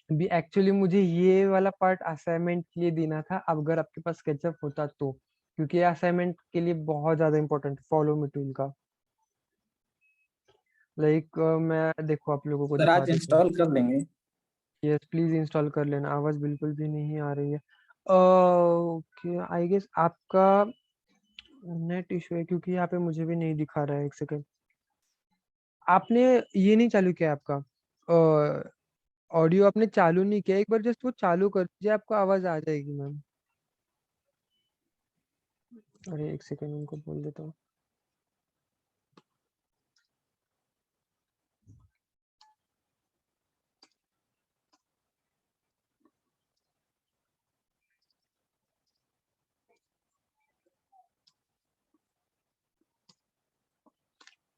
अभी एक्चुअली मुझे ये वाला पार्ट असाइनमेंट के लिए देना था, अब अगर आपके पास स्केचअप होता तो, क्योंकि ये असाइनमेंट के लिए बहुत ज्यादा इंपॉर्टेंट फॉलो मी टूल का। लाइक मैं देखो आप लोगों को सर, दिखा आज देता हूँ। इंस्टॉल कर देंगे। यस प्लीज इंस्टॉल कर लेना, आवाज बिल्कुल भी नहीं आ रही है। ओके आई गेस आपका नेट इशू है, क्योंकि यहाँ पे मुझे भी नहीं दिखा रहा है, एक सेकेंड। आपने ये नहीं चालू किया आपका ऑडियो, आपने चालू नहीं किया? एक बार जस्ट वो चालू कर दीजिए, आपको आवाज आ जाएगी मैम। अरे एक सेकेंड, उनको बोल देता हूँ।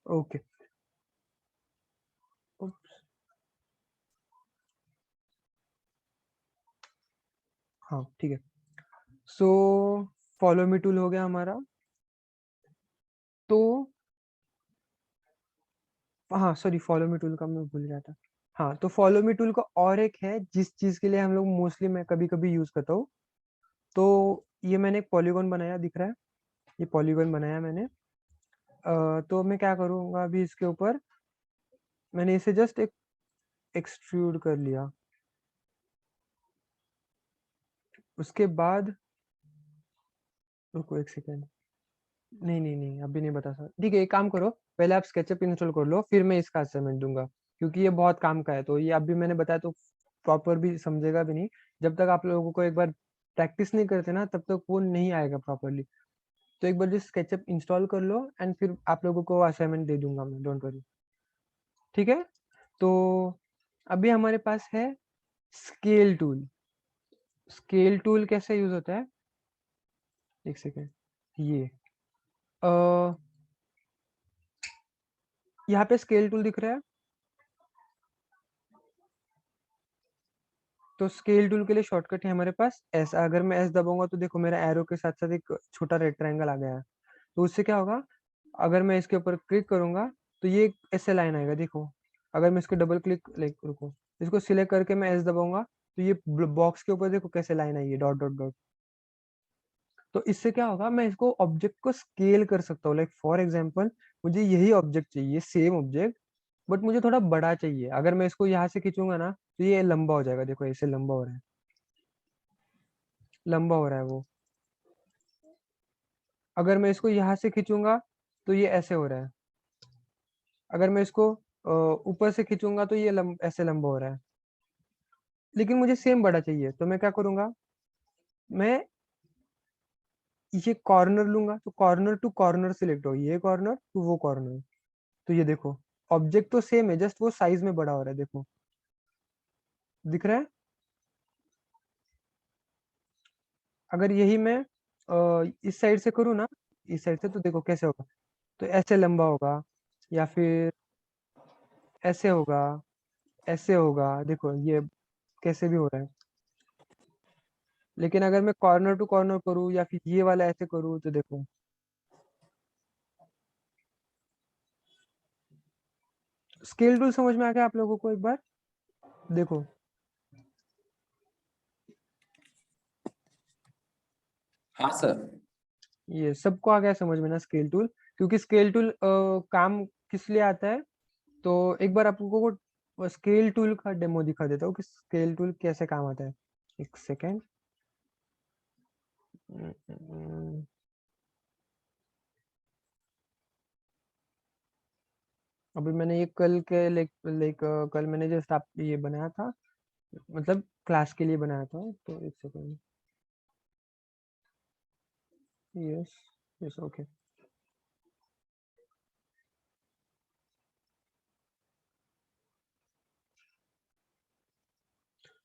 ओके, हाँ ठीक है। सो फॉलो मी टूल हो गया हमारा। तो हाँ सॉरी, फॉलो मी टूल का मैं भूल गया था। हाँ, तो फॉलो मी टूल का और एक है जिस चीज के लिए हम लोग मोस्टली मैं कभी कभी यूज करता हूँ। तो ये मैंने एक पॉलीगॉन बनाया, दिख रहा है, ये पॉलीगॉन बनाया मैंने। तो मैं क्या करूंगा अभी इसके ऊपर, मैंने इसे जस्ट एक एक्सट्रूड कर लिया। उसके बाद रुको एक सेकेंड, नहीं नहीं नहीं अभी नहीं बता सकता। ठीक है, एक काम करो, पहले आप स्केचअप इंस्टॉल कर लो, फिर मैं इसका असाइनमेंट दूंगा, क्योंकि ये बहुत काम का है। तो ये अभी मैंने बताया तो प्रॉपर भी समझेगा भी नहीं। जब तक आप लोगों को एक बार प्रैक्टिस नहीं करते ना, तब तक वो नहीं आएगा प्रॉपरली। तो एक बार जो स्केचअप इंस्टॉल कर लो एंड फिर आप लोगों को असाइनमेंट दे दूंगा मैं, डोंट वरी। ठीक है, तो अभी हमारे पास है स्केल टूल। स्केल टूल कैसे यूज होता है, एक सेकेंड, ये यहाँ पे स्केल टूल दिख रहा है। तो स्केल टूल के लिए शॉर्टकट है हमारे पास एस। अगर मैं एस दबाऊंगा तो देखो मेरा एरो के साथ साथ एक छोटा रेड ट्रायंगल आ गया है। तो उससे क्या होगा, अगर मैं इसके ऊपर क्लिक करूंगा तो ये ऐसे लाइन आएगा, देखो। अगर मैं इसको डबल क्लिक, लाइक रुको, इसको सिलेक्ट करके मैं एस दबाऊंगा तो ये बॉक्स के ऊपर देखो कैसे लाइन आई है, डॉट डॉट डॉट। तो इससे क्या होगा, मैं इसको ऑब्जेक्ट को स्केल कर सकता हूँ। लाइक फॉर एग्जाम्पल, मुझे यही ऑब्जेक्ट चाहिए, सेम ऑब्जेक्ट, बट मुझे थोड़ा बड़ा चाहिए। अगर मैं इसको यहाँ से खींचूंगा ना तो ये लंबा हो जाएगा, देखो ऐसे लंबा हो रहा है, लंबा हो रहा है वो। अगर मैं इसको यहाँ से खींचूंगा तो ये ऐसे हो रहा है। अगर मैं इसको ऊपर से खींचूंगा तो ये ऐसे लंबा हो रहा है। लेकिन मुझे सेम बड़ा चाहिए, तो मैं क्या करूंगा, मैं ये कॉर्नर लूंगा। तो कॉर्नर टू कॉर्नर सिलेक्ट हो, ये कॉर्नर टू वो कॉर्नर। तो ये देखो, ऑब्जेक्ट तो सेम है, जस्ट वो साइज में बड़ा हो रहा है, देखो दिख रहा है। अगर यही मैं इस साइड से करूँ ना, इस साइड से, तो देखो कैसे होगा, तो ऐसे लंबा होगा, या फिर ऐसे होगा, ऐसे होगा, देखो ये कैसे भी हो रहा है। लेकिन अगर मैं कॉर्नर टू कॉर्नर करूँ या फिर ये वाला ऐसे करूँ तो देखो, स्केल टूल समझ में आ गया आप लोगों को एक बार, देखो। हाँ सर। ये सबको आ गया समझ में ना स्केल टूल, क्योंकि स्केल टूल काम किस लिए आता है। तो एक बार आप लोगों को स्केल टूल का डेमो दिखा देता हूँ कि स्केल टूल कैसे काम आता है। एक सेकेंड, अभी मैंने ये कल के लाइक लाइक कल मैंने जस्ट आप ये बनाया था, मतलब क्लास के लिए बनाया था। तो एक second, yes yes okay.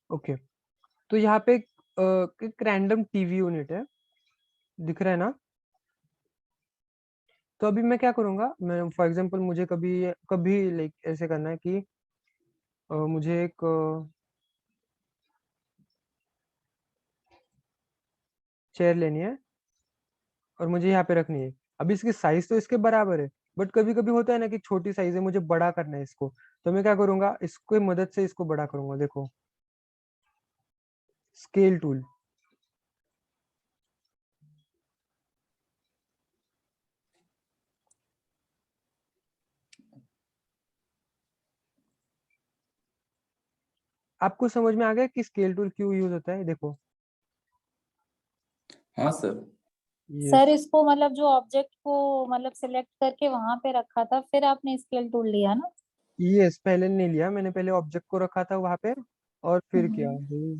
Okay, तो यहाँ पे एक रैंडम टीवी यूनिट है, दिख रहा है ना। तो अभी मैं क्या करूंगा, मैं फॉर एग्जांपल मुझे कभी कभी लाइक ऐसे करना है कि मुझे एक चेयर लेनी है और मुझे यहाँ पे रखनी है। अभी इसकी साइज तो इसके बराबर है, बट कभी कभी होता है ना कि छोटी साइज है, मुझे बड़ा करना है इसको। तो मैं क्या करूंगा, इसको मदद से इसको बड़ा करूंगा, देखो स्केल टूल। आपको समझ में आ गया कि स्केल टूल क्यों यूज होता है, देखो। हाँ सर। सर यस इसको मतलब जो ऑब्जेक्ट को मतलब सिलेक्ट करके वहां पे रखा था, फिर आपने स्केल टूल लिया ना? यस, पहले नहीं लिया मैंने, पहले ऑब्जेक्ट को रखा था वहां पे और फिर किया। हम्म।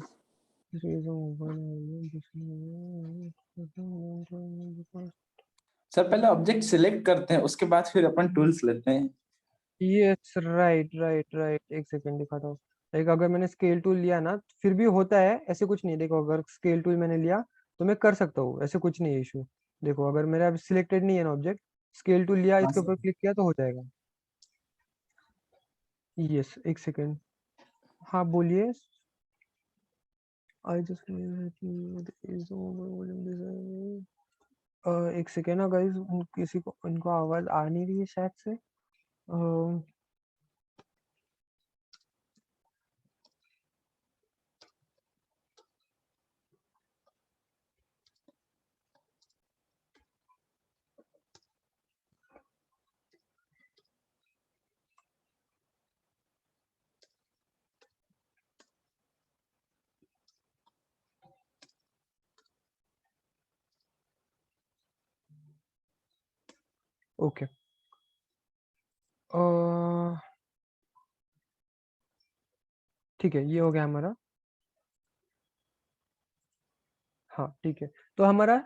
सर पहले ऑब्जेक्ट सिलेक्ट करते हैं, उसके बाद फिर अपन टूल्स लेते हैं। यस राइट राइट राइट, एक सेकेंड दिखाता हूँ। लाइक अगर मैंने स्केल टूल लिया ना, फिर भी होता है ऐसे, कुछ नहीं। देखो अगर स्केल टूल मैंने लिया तो मैं कर सकता हूँ, ऐसे कुछ नहीं है इशू। देखो अगर मेरा अभी सिलेक्टेड नहीं है ना ऑब्जेक्ट, स्केल टूल लिया, हाँ इसके ऊपर सर। क्लिक किया तो हो जाएगा। यस एक सेकेंड, हाँ बोलिए। आई जस्ट एक सेकेंड ना गाइस, किसी को उनको आवाज आ नहीं रही है शायद से। ओके, ठीक है, ये हो गया हमारा। हाँ ठीक है, तो हमारा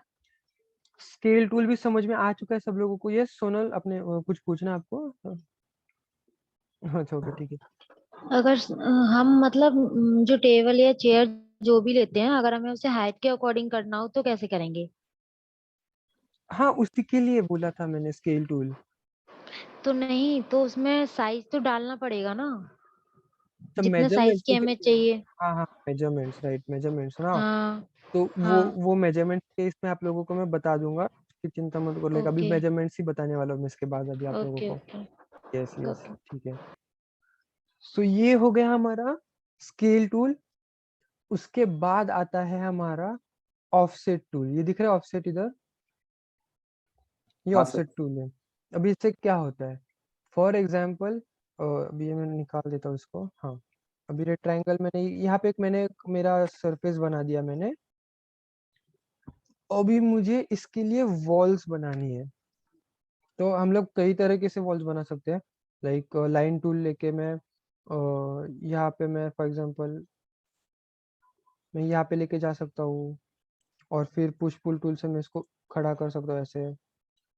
स्केल टूल भी समझ में आ चुका है सब लोगों को। यस सोनल, अपने कुछ पूछना है आपको? अच्छा ओके ठीक है। अगर हम मतलब जो टेबल या चेयर जो भी लेते हैं, अगर हमें उसे हाइट के अकॉर्डिंग करना हो तो कैसे करेंगे? हाँ उसी के लिए बोला था मैंने स्केल टूल। तो नहीं, तो उसमें साइज तो डालना पड़ेगा ना, तो जितने साइज मेजरमेंट्स की भी हमें चाहिए। चाहिए। हाँ हाँ, मेजरमेंट्स, राइट, मेजरमेंट्स ना। हाँ तो हाँ। वो मेजरमेंट्स के इसमें आप लोगों को मैं बता दूंगा, उसकी चिंता मत करो। लाइक अभी ओके मेजरमेंट्स ही बताने वाला हूँ मैं इसके बाद अभी आप लोगों ओके को। Okay yes yes okay. ठीक है। सो ये हो गया हमारा स्केल टूल। उसके बाद आता है हमारा ऑफसेट टूल। ये दिख रहा है ऑफसेट इधर, ये हाँ सर। ऑफसेट टूल है। अभी इससे क्या होता है, फॉर एग्जाम्पल अभी ये मैं निकाल देता हूँ इसको। हाँ, अभी रेक्टेंगल मैंने यहाँ पे मैंने मेरा सरफेस बना दिया मैंने। अभी मुझे इसके लिए वॉल्स बनानी है। तो हम लोग कई तरीके से वॉल्स बना सकते हैं। लाइक लाइन टूल लेके मैं यहाँ पे मैं फॉर एग्जांपल मैं यहाँ पे लेके जा सकता हूँ, और फिर पुश पुल टूल से मैं इसको खड़ा कर सकता हूँ। ऐसे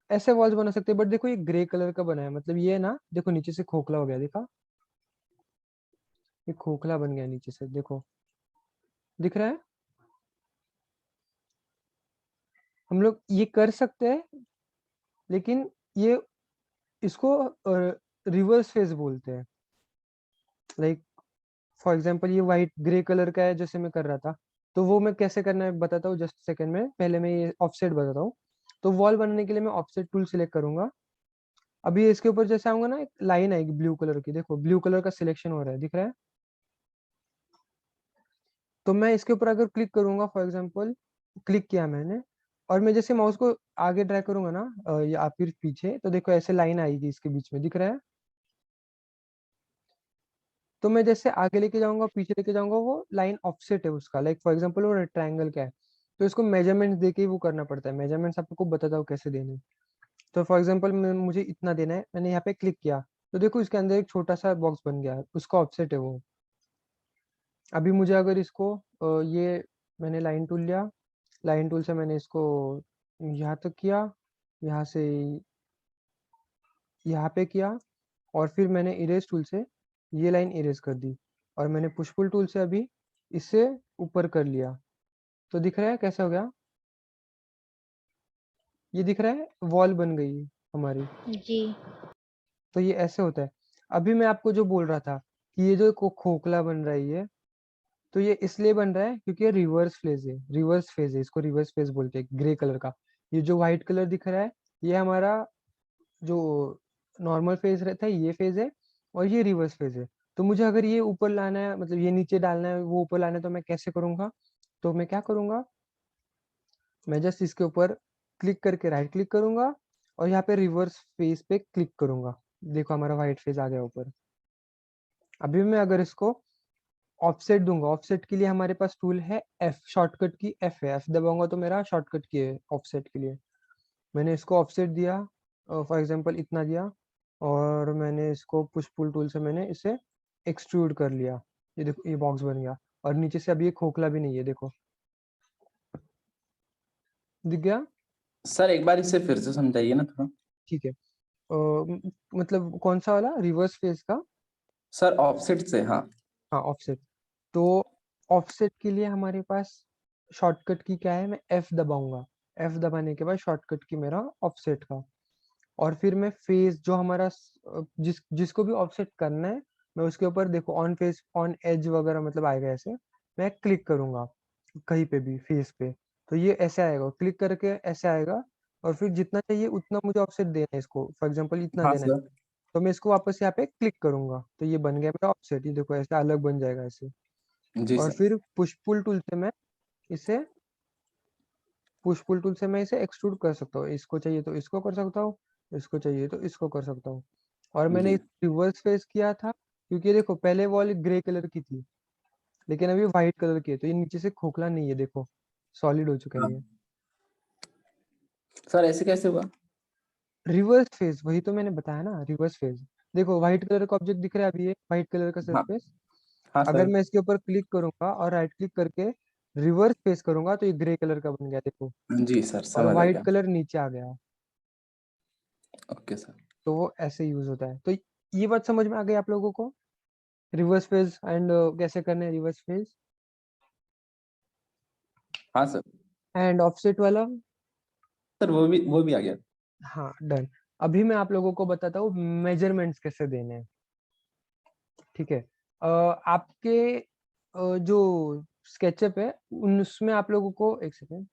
ऐसे वॉल्स बना सकते हैं। बट देखो ये ग्रे कलर का बना है, मतलब ये ना देखो नीचे से खोखला हो गया, देखा? ये खोखला बन गया नीचे से, देखो दिख रहा है। हम लोग ये कर सकते हैं, लेकिन ये इसको रिवर्स फेस बोलते हैं। लाइक फॉर एग्जांपल ये वाइट ग्रे कलर का है जैसे मैं कर रहा था, तो वो मैं कैसे करना है बताता हूँ जस्ट सेकंड में। पहले मैं ये ऑफसेट बताता हूँ। तो वॉल बनाने के लिए मैं ऑफसेट टूल सिलेक्ट करूंगा। अभी इसके ऊपर जैसे आऊंगा ना, एक लाइन आएगी ब्लू कलर की, देखो ब्लू कलर का सिलेक्शन हो रहा है, दिख रहा है? तो मैं इसके ऊपर अगर क्लिक करूंगा, फॉर एग्जांपल क्लिक किया मैंने, और मैं जैसे माउस को आगे ड्रैग करूंगा ना या फिर पीछे, तो देखो ऐसे लाइन आएगी इसके बीच में, दिख रहा है? तो मैं जैसे आगे लेके जाऊंगा पीछे लेके जाऊंगा, वो लाइन ऑफसेट है उसका। लाइक फॉर एग्जांपल वो ट्रायंगल का है, तो इसको मेजरमेंट्स देके ही वो करना पड़ता है। मेजरमेंट्स आपको बताता हूँ कैसे देने हैं। तो फॉर एग्जांपल मुझे इतना देना है, मैंने यहाँ पे क्लिक किया, तो देखो इसके अंदर एक छोटा सा बॉक्स बन गया है, उसका ऑफसेट है वो। अभी मुझे अगर इसको ये मैंने लाइन टूल लिया, लाइन टूल से मैंने इसको यहाँ तक किया, यहाँ से यहाँ पे किया, और फिर मैंने इरेज टूल से ये लाइन इरेज कर दी, और मैंने पुश पुल टूल से अभी इससे ऊपर कर लिया। तो दिख रहा है कैसा हो गया? ये दिख रहा है, वॉल बन गई हमारी। जी। तो ये ऐसे होता है। अभी मैं आपको जो बोल रहा था कि ये जो खोखला बन रहा है ये, तो ये इसलिए बन रहा है क्योंकि ये रिवर्स फेज है। रिवर्स फेज है, इसको रिवर्स फेज बोलते हैं, ग्रे कलर का। ये जो व्हाइट कलर दिख रहा है, ये हमारा जो नॉर्मल फेज रहता है, ये फेज है, और ये रिवर्स फेज है। तो मुझे अगर ये ऊपर लाना है, मतलब ये नीचे डालना है, वो ऊपर लाना है, तो मैं कैसे करूंगा? तो मैं क्या करूंगा, मैं जस्ट इसके ऊपर क्लिक करके राइट क्लिक करूंगा, और यहाँ पे रिवर्स फेज पे क्लिक करूंगा। देखो हमारा व्हाइट फेज आ गया ऊपर। अभी मैं अगर इसको ऑफसेट दूंगा, ऑफसेट के लिए हमारे पास टूल है एफ, शॉर्टकट की एफ है। एफ दबाऊंगा तो मेरा शॉर्टकट की है ऑफसेट के लिए। मैंने इसको ऑफसेट दिया, फॉर एग्जांपल इतना दिया, और मैंने इसको पुश पुल टूल से मैंने इसे एक्सट्रूड कर लिया। ये देखो ये बॉक्स बन गया, और नीचे से अभी ये खोखला भी नहीं है, देखो दिख गया? सर एक बार इसे फिर से समझाइए ना थोड़ा। ठीक है। मतलब कौन सा वाला, रिवर्स फेज का? सर ऑफसेट से, हाँ। हाँ ऑफसेट। तो ऑफसेट के लिए हमारे पास शॉर्टकट की क्या है, मैं एफ दबाऊंगा। एफ दबाने के बाद शॉर्टकट की मेरा ऑफसेट का, और फिर मैं फेज जो हमारा जिसको भी ऑफसेट करना है, मैं उसके ऊपर देखो ऑन फेस ऑन एज वगैरह मतलब आएगा ऐसे, मैं क्लिक करूंगा कहीं पे भी फेस पे, तो ये ऐसे आएगा, क्लिक करके ऐसे आएगा। और फिर जितना चाहिए उतना मुझे ऑफसेट देना है इसको, फॉर एग्जांपल इतना हाँ देना है, सर। तो मैं इसको वापस यहाँ पे क्लिक करूंगा तो ये बन गया मेरा ऑफसेट, ये देखो ऐसे अलग बन जाएगा ऐसे। जी और सर। फिर पुश पुल टूल से मैं इसे एक्सट्रूड कर सकता हूँ, इसको चाहिए तो इसको कर सकता हूँ, इसको चाहिए तो इसको कर सकता हूँ। और मैंने जी रिवर्स फेस किया था क्योंकि देखो पहले वॉल ग्रे कलर की थी लेकिन अभी व्हाइट कलर की है, तो ये नीचे से खोखला नहीं है, देखो सॉलिड हो चुका है ये। सर ऐसे कैसे हुआ? रिवर्स फेज, वही तो मैंने बताया ना, रिवर्स फेज। देखो व्हाइट कलर का ऑब्जेक्ट दिख रहा है अभी, ये व्हाइट कलर का हाँ सरफेस। हाँ अगर सर। मैं इसके ऊपर क्लिक करूंगा और राइट क्लिक करके रिवर्स फेस करूंगा तो ये ग्रे कलर का बन गया देखो, जी सर और समझ आ व्हाइट गया। कलर नीचे आ गया। Okay sir. तो वो ऐसे यूज होता है। तो ये बात समझ में आ गई आप लोगों को, रिवर्स फेज एंड कैसे करने हैं रिवर्स फेज हाँ सर। एंड ऑफसेट वाला। सर वो भी आ गया। हाँ डन। अभी मैं आप लोगों को बताता हूँ मेजरमेंट्स कैसे देने हैं, ठीक है। आपके जो स्केचअप है उसमें आप लोगों को, एक सेकेंड,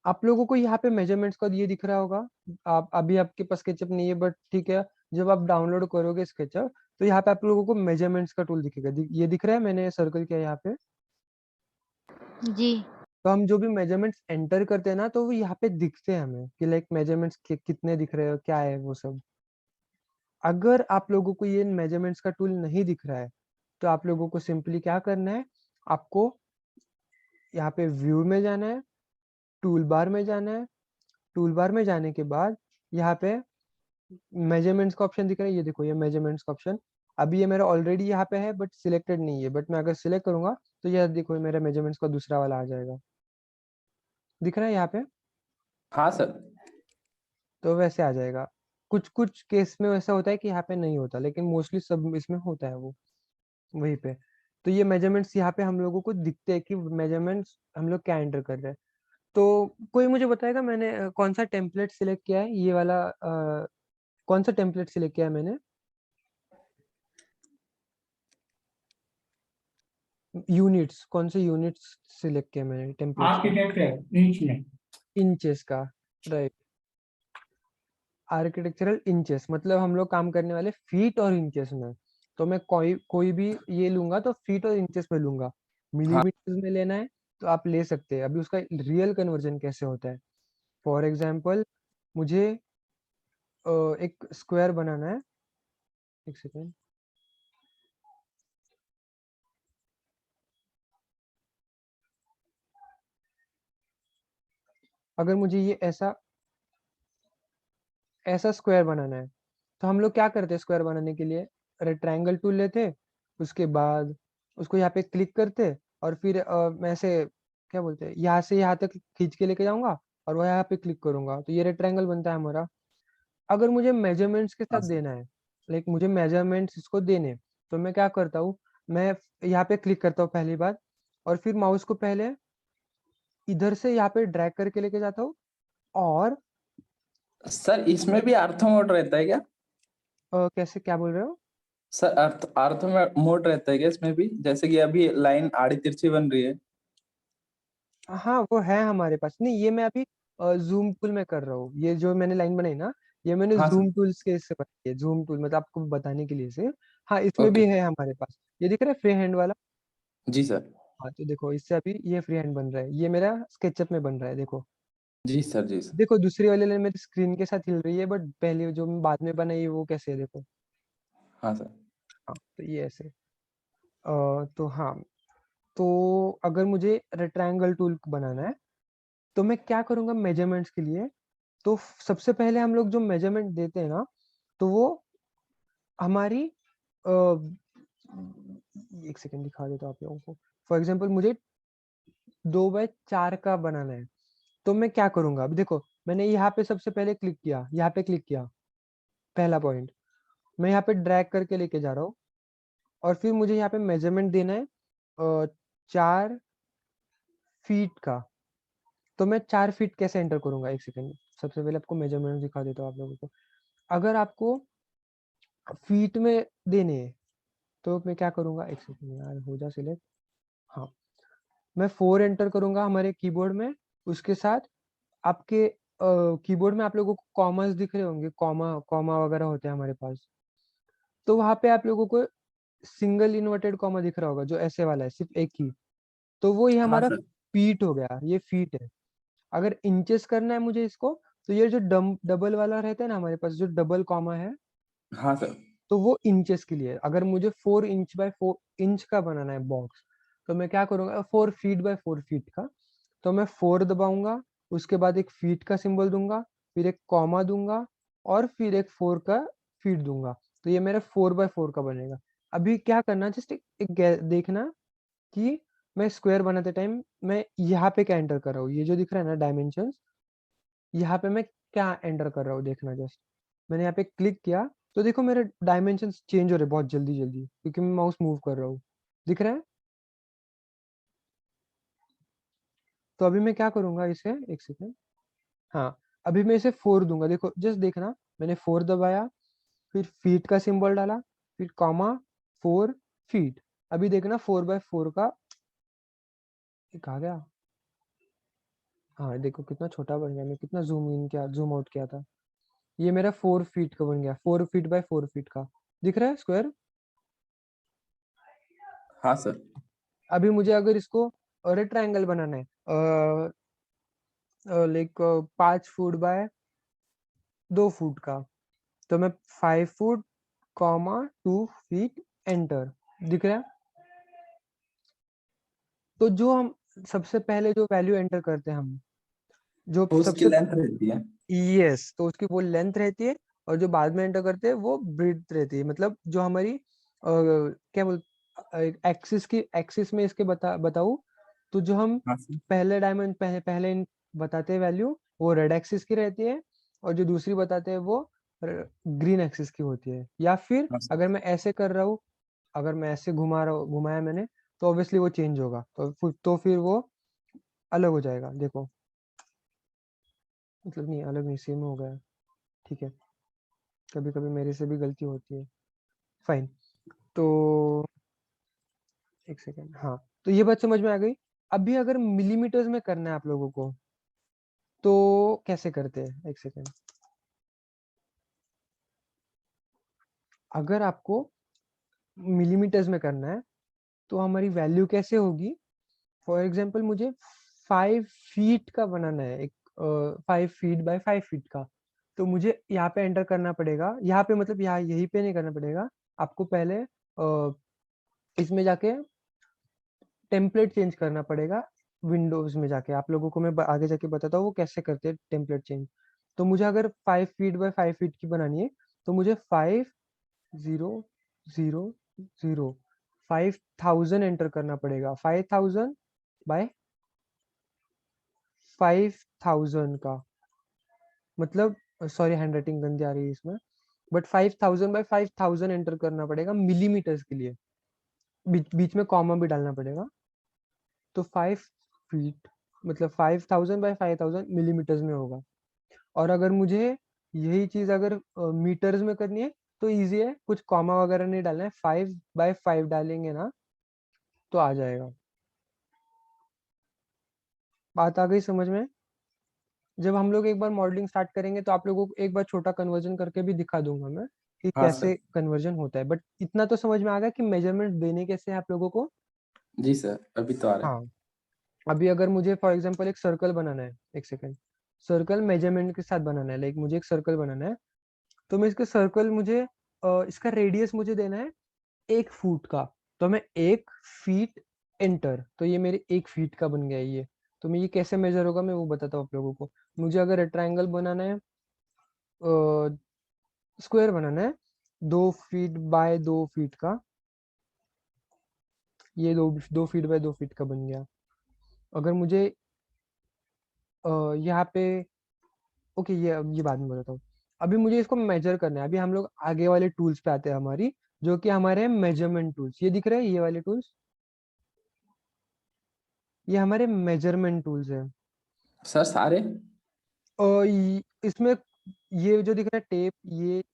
आप लोगों को यहाँ पे मेजरमेंट्स का ये दिख रहा होगा। आप अभी आपके पास स्केचअप नहीं है बट ठीक है, जब आप डाउनलोड करोगे स्केचअप तो यहाँ पे आप लोगों को मेजरमेंट्स का टूल दिखेगा, ये दिख रहा है, मैंने सर्कल किया यहाँ पे। जी। तो हम जो भी मेजरमेंट्स एंटर करते हैं ना तो वो यहाँ पे दिखते हैं हमें कि लाइक मेजरमेंट्स कितने दिख रहे हो, क्या है वो सब। अगर आप लोगों को ये मेजरमेंट्स का टूल नहीं दिख रहा है तो आप लोगों को सिंपली क्या करना है, आपको यहाँ पे व्यू में जाना है, टूल बार में जाना है, टूल बार में जाने के बाद यहाँ पे मेजरमेंट्स का ऑप्शन दिख रहा है, ये देखो ये मेजरमेंट्स का ऑप्शन। अभी ये मेरा ऑलरेडी यहाँ पे है बट सिलेक्टेड नहीं है, बट मैं अगर सिलेक्ट करूंगा तो यह देखो मेरा मेजरमेंट्स का दूसरा वाला आ जाएगा, दिख रहा है यहाँ पे। हाँ सर। तो वैसे आ जाएगा। कुछ कुछ केस में वैसा होता है कि यहाँ पे नहीं होता, लेकिन मोस्टली सब इसमें होता है वो वहीं पे। तो ये मेजरमेंट्स यहाँ पे हम लोगों को दिखते हैं कि मेजरमेंट्स हम लोग क्या एंटर कर रहे हैं। तो कोई मुझे बताएगा मैंने कौन सा टेम्पलेट सिलेक्ट किया है, ये वाला कौन सा टेम्पलेट सिलेक्ट किया है मैंने? यूनिट्स, कौन से यूनिट्स सिलेक्ट किया मैंने टेम्पलेट्स का? आर्किटेक्ट है इंच में। इंचेस का, राइट। आर्किटेक्चरल इंचेस मतलब हम लोग काम करने वाले फीट और इंचेस में। तो मैं कोई भी ये लूंगा तो फीट और इंचेस में लूंगा। हाँ मिलीमीटर में लेना है तो आप ले सकते हैं। अभी उसका रियल कन्वर्जन कैसे होता है, फॉर एग्जाम्पल मुझे एक स्क्वायर बनाना है, एक सेकेंड। अगर मुझे ये ऐसा ऐसा स्क्वायर बनाना है तो हम लोग क्या करते हैं, स्क्वायर बनाने के लिए रेक्टेंगल टूल लेते, उसके बाद उसको यहाँ पे क्लिक करते और फिर मैं ऐसे क्या बोलते हैं यहाँ से यहाँ तक खींच के लेके जाऊंगा और वह यहाँ पे क्लिक करूंगा तो ये रेक्टेंगल बनता है हमारा। अगर मुझे मेजरमेंट्स के हाँ साथ सर। देना है, लाइक मुझे मेजरमेंट्स इसको देने, तो मैं क्या करता हूँ, मैं यहाँ पे क्लिक करता हूँ पहली बार और फिर माउस को पहले इधर से यहाँ पे ड्रैग करके लेके जाता हूँ। और सर इसमें भी आर्थो मोड रहता है क्या? कैसे, क्या बोल रहे हो? सर आर्थो मोड रहता है क्या इसमें भी, जैसे कि अभी लाइन आड़ी तिरछी बन रही है? हाँ वो है हमारे पास। नहीं ये मैं अभी जूम टूल में कर रहा हूँ, ये जो मैंने लाइन बनाई ना ये मैंने हाँ सर। जूम टूल्स के इससे बनाई है, जूम टूल मतलब आपको बताने के लिए से। हाँ इसमें ओके। भी है हमारे पास, ये दिख रहा है फ्री हैंड वाला। जी सर। हाँ तो देखो इससे अभी ये फ्री हैंड बन रहा है, ये मेरा स्केचअप में बन रहा है देखो। जी सर। जी सर। देखो दूसरी वाली लाइन मेरी स्क्रीन के साथ हिल रही है बट पहले जो मैं बाद में बनाई है वो कैसे है देखो। हाँ सर। हाँ तो ये ऐसे तो हाँ, तो अगर मुझे रेक्टेंगल टूल बनाना है तो मैं क्या करूंगा मेजरमेंट्स के लिए। तो सबसे पहले हम लोग जो मेजरमेंट देते हैं ना तो वो हमारी अ, एक सेकेंड दिखा देता हूँ आप लोगों को। फॉर एग्जांपल मुझे 2x4 का बनाना है तो मैं क्या करूंगा, अभी देखो मैंने यहाँ पे सबसे पहले क्लिक किया, यहाँ पे क्लिक किया, पहला पॉइंट मैं यहाँ पे ड्रैग करके लेके जा रहा हूँ और फिर मुझे यहाँ पे मेजरमेंट देना है 4 फीट का। तो मैं 4 फीट कैसे एंटर करूंगा, एक सेकेंड। सबसे पहले आपको मेजरमेंट दिखा देता हूँ आप लोगों को। अगर आपको फीट में देने हैं तो मैं क्या करूंगा, एक सेकंड यार, हो जा सिलेक्ट। हाँ, मैं 4 एंटर करूंगा हमारे कीबोर्ड में। उसके साथ आपके कीबोर्ड में आप लोगों को कॉमास दिख रहे होंगे, कॉमा कॉमा वगैरह होते हैं हमारे पास। तो वहां पे आप लोगों को सिंगल इन्वर्टेड कॉमा दिख रहा होगा, जो ऐसे वाला है, सिर्फ एक ही। तो वो ये हाँ हमारा सर। फीट हो गया, ये फीट है। अगर इंचेस करना है मुझे इसको, तो ये जो डबल वाला रहता है ना हमारे पास, जो डबल कॉमा है, हाँ सर। तो वो इंचेस के लिए है। अगर मुझे 4 इंच बाय 4 इंच का बनाना है बॉक्स, तो मैं क्या करूंगा, 4 फीट बाय 4 फीट का। तो मैं 4 दबाऊंगा, उसके बाद एक फीट का सिंबल दूंगा, फिर एक कॉमा दूंगा, और फिर एक 4 का फीट दूंगा। तो ये मेरा 4 बाय 4 का बनेगा। अभी क्या करना, जस्ट देखना कि मैं स्क्वायर बनाते टाइम मैं यहाँ पे क्या एंटर कर रहा हूँ। ये जो दिख रहा है ना डायमेंशंस, यहाँ पे मैं क्या एंटर कर रहा हूँ देखना। जस्ट मैंने यहाँ पे क्लिक किया, तो देखो मेरे डायमेंशंस चेंज हो रहे हैं बहुत जल्दी जल्दी, क्योंकि मैं माउस मूव कर रहा हूँ। दिख रहा है? तो अभी मैं क्या करूंगा इसे, एक सेकेंड। हाँ, अभी मैं इसे 4 दूंगा। देखो जस्ट देखना, मैंने 4 दबाया, फिर फीट का सिंबल डाला, फिर कॉमा, 4 फीट। अभी देखना 4 बाय 4 का, ये कहा गया। हाँ देखो कितना छोटा बन गया, मैं कितना जूम इन किया, जूम आउट किया था। ये मेरा 4 फीट का बन गया, 4 फीट बाय 4 फीट का। दिख रहा है स्क्वायर? हाँ सर। अभी मुझे अगर इसको रेक्टेंगल बनाना है, लाइक 5 फुट बाय 2 फुट का, तो मैं 5 फुट कॉमा 2 फीट एंटर। दिख रहा है? तो जो हम सबसे पहले जो वैल्यू एंटर करते हैं हम, जो तो उसकी सबसे, लेंथ रहती है। यस, तो उसकी वो लेंथ रहती है, और जो बाद में एंटर करते हैं वो ब्रीथ रहती है। मतलब जो हमारी क्या बोल, एक्सिस की, एक्सिस में इसके बताऊं, तो जो हम हाँ सर। पहले डायमंड पहले बताते हैं वैल्यू, वो रेड एक्सिस की रहती है, और जो दूसरी बताते हैं वो ग्रीन एक्सिस की होती है। या फिर हाँ सर। अगर मैं ऐसे कर रहा हूँ, अगर मैं ऐसे घुमा रहा हूँ, घुमाया मैंने, तो ऑब्वियसली वो चेंज होगा, तो फिर वो अलग हो जाएगा। देखो, मतलब नहीं अलग नहीं, सेम हो गया। ठीक है, कभी कभी मेरे से भी गलती होती है। फाइन। तो एक सेकेंड, हाँ, तो ये बात समझ में आ गई। अभी अगर मिलीमीटर्स में करना है आप लोगों को, तो कैसे करते हैं, एक सेकेंड। अगर आपको मिलीमीटर्स में करना है, तो हमारी वैल्यू कैसे होगी। फॉर एग्जाम्पल मुझे 5 फीट का बनाना है, एक 5 फीट बाय 5 फीट का। तो मुझे यहाँ पे एंटर करना पड़ेगा, यहाँ पे मतलब यहाँ यहीं पे नहीं करना पड़ेगा आपको, पहले इसमें जाके टेम्पलेट चेंज करना पड़ेगा। विंडोज में जाके आप लोगों को मैं आगे जाके बताता हूँ वो कैसे करते हैं टेम्पलेट चेंज। तो मुझे अगर 5 फीट बाय 5 फीट की बनानी है, तो मुझे 5 0 0 0 5000 एंटर करना पड़ेगा। 5000 बाय 5000 का मतलब, सॉरी हैंडराइटिंग गंदी आ रही है इसमें, बट 5000 बाय 5000 एंटर करना पड़ेगा मिलीमीटर्स के लिए। बीच में कॉमा भी डालना पड़ेगा। तो 5 फीट मतलब 5000 बाय 5000 मिलीमीटर्स में होगा। और अगर मुझे यही चीज अगर मीटर्स में करनी है, तो इजी है, कुछ कॉमा वगैरह नहीं डालना है, 5 बाय 5 डालेंगे ना, तो आ जाएगा। बात आ गई समझ में? जब हम लोग एक बार मॉडलिंग स्टार्ट करेंगे, तो आप लोगों को एक बार छोटा कन्वर्जन करके भी दिखा दूंगा मैं कि हाँ कैसे सर। कन्वर्जन होता है। बट इतना तो समझ में आ गया कि मेजरमेंट देने कैसे हैं आप लोगों को। जी सर, अभी तो आ रहा है। हाँ, अभी अगर मुझे फॉर एग्जांपल एक सर्कल बनाना है, एक सेकेंड, सर्कल मेजरमेंट के साथ बनाना है, लाइक मुझे एक सर्कल बनाना है, तो मैं इसके सर्कल मुझे इसका रेडियस मुझे देना है 1 फुट का। तो मैं 1 फीट एंटर, तो ये मेरे 1 फीट का बन गया ये। तो मैं ये कैसे मेजर होगा मैं वो बताता हूँ आप लोगों को। मुझे अगर रेक्टेंगल बनाना है, स्क्वायर बनाना है 2 फीट बाय 2 फीट का, ये 2 फीट बाय 2 फीट का बन गया। अगर मुझे यहाँ पे, ओके, ये बाद में बताता हूँ। अभी मुझे इसको मेजर करना है। अभी हम लोग आगे वाले टूल्स पे आते हैं हमारी, जो कि हमारे मेजरमेंट टूल्स, ये दिख रहे हैं ये वाले टूल्स, ये हमारे मेजरमेंट टूल्स है। सर सारे। और इसमें ये जो दिख रहा है टेप,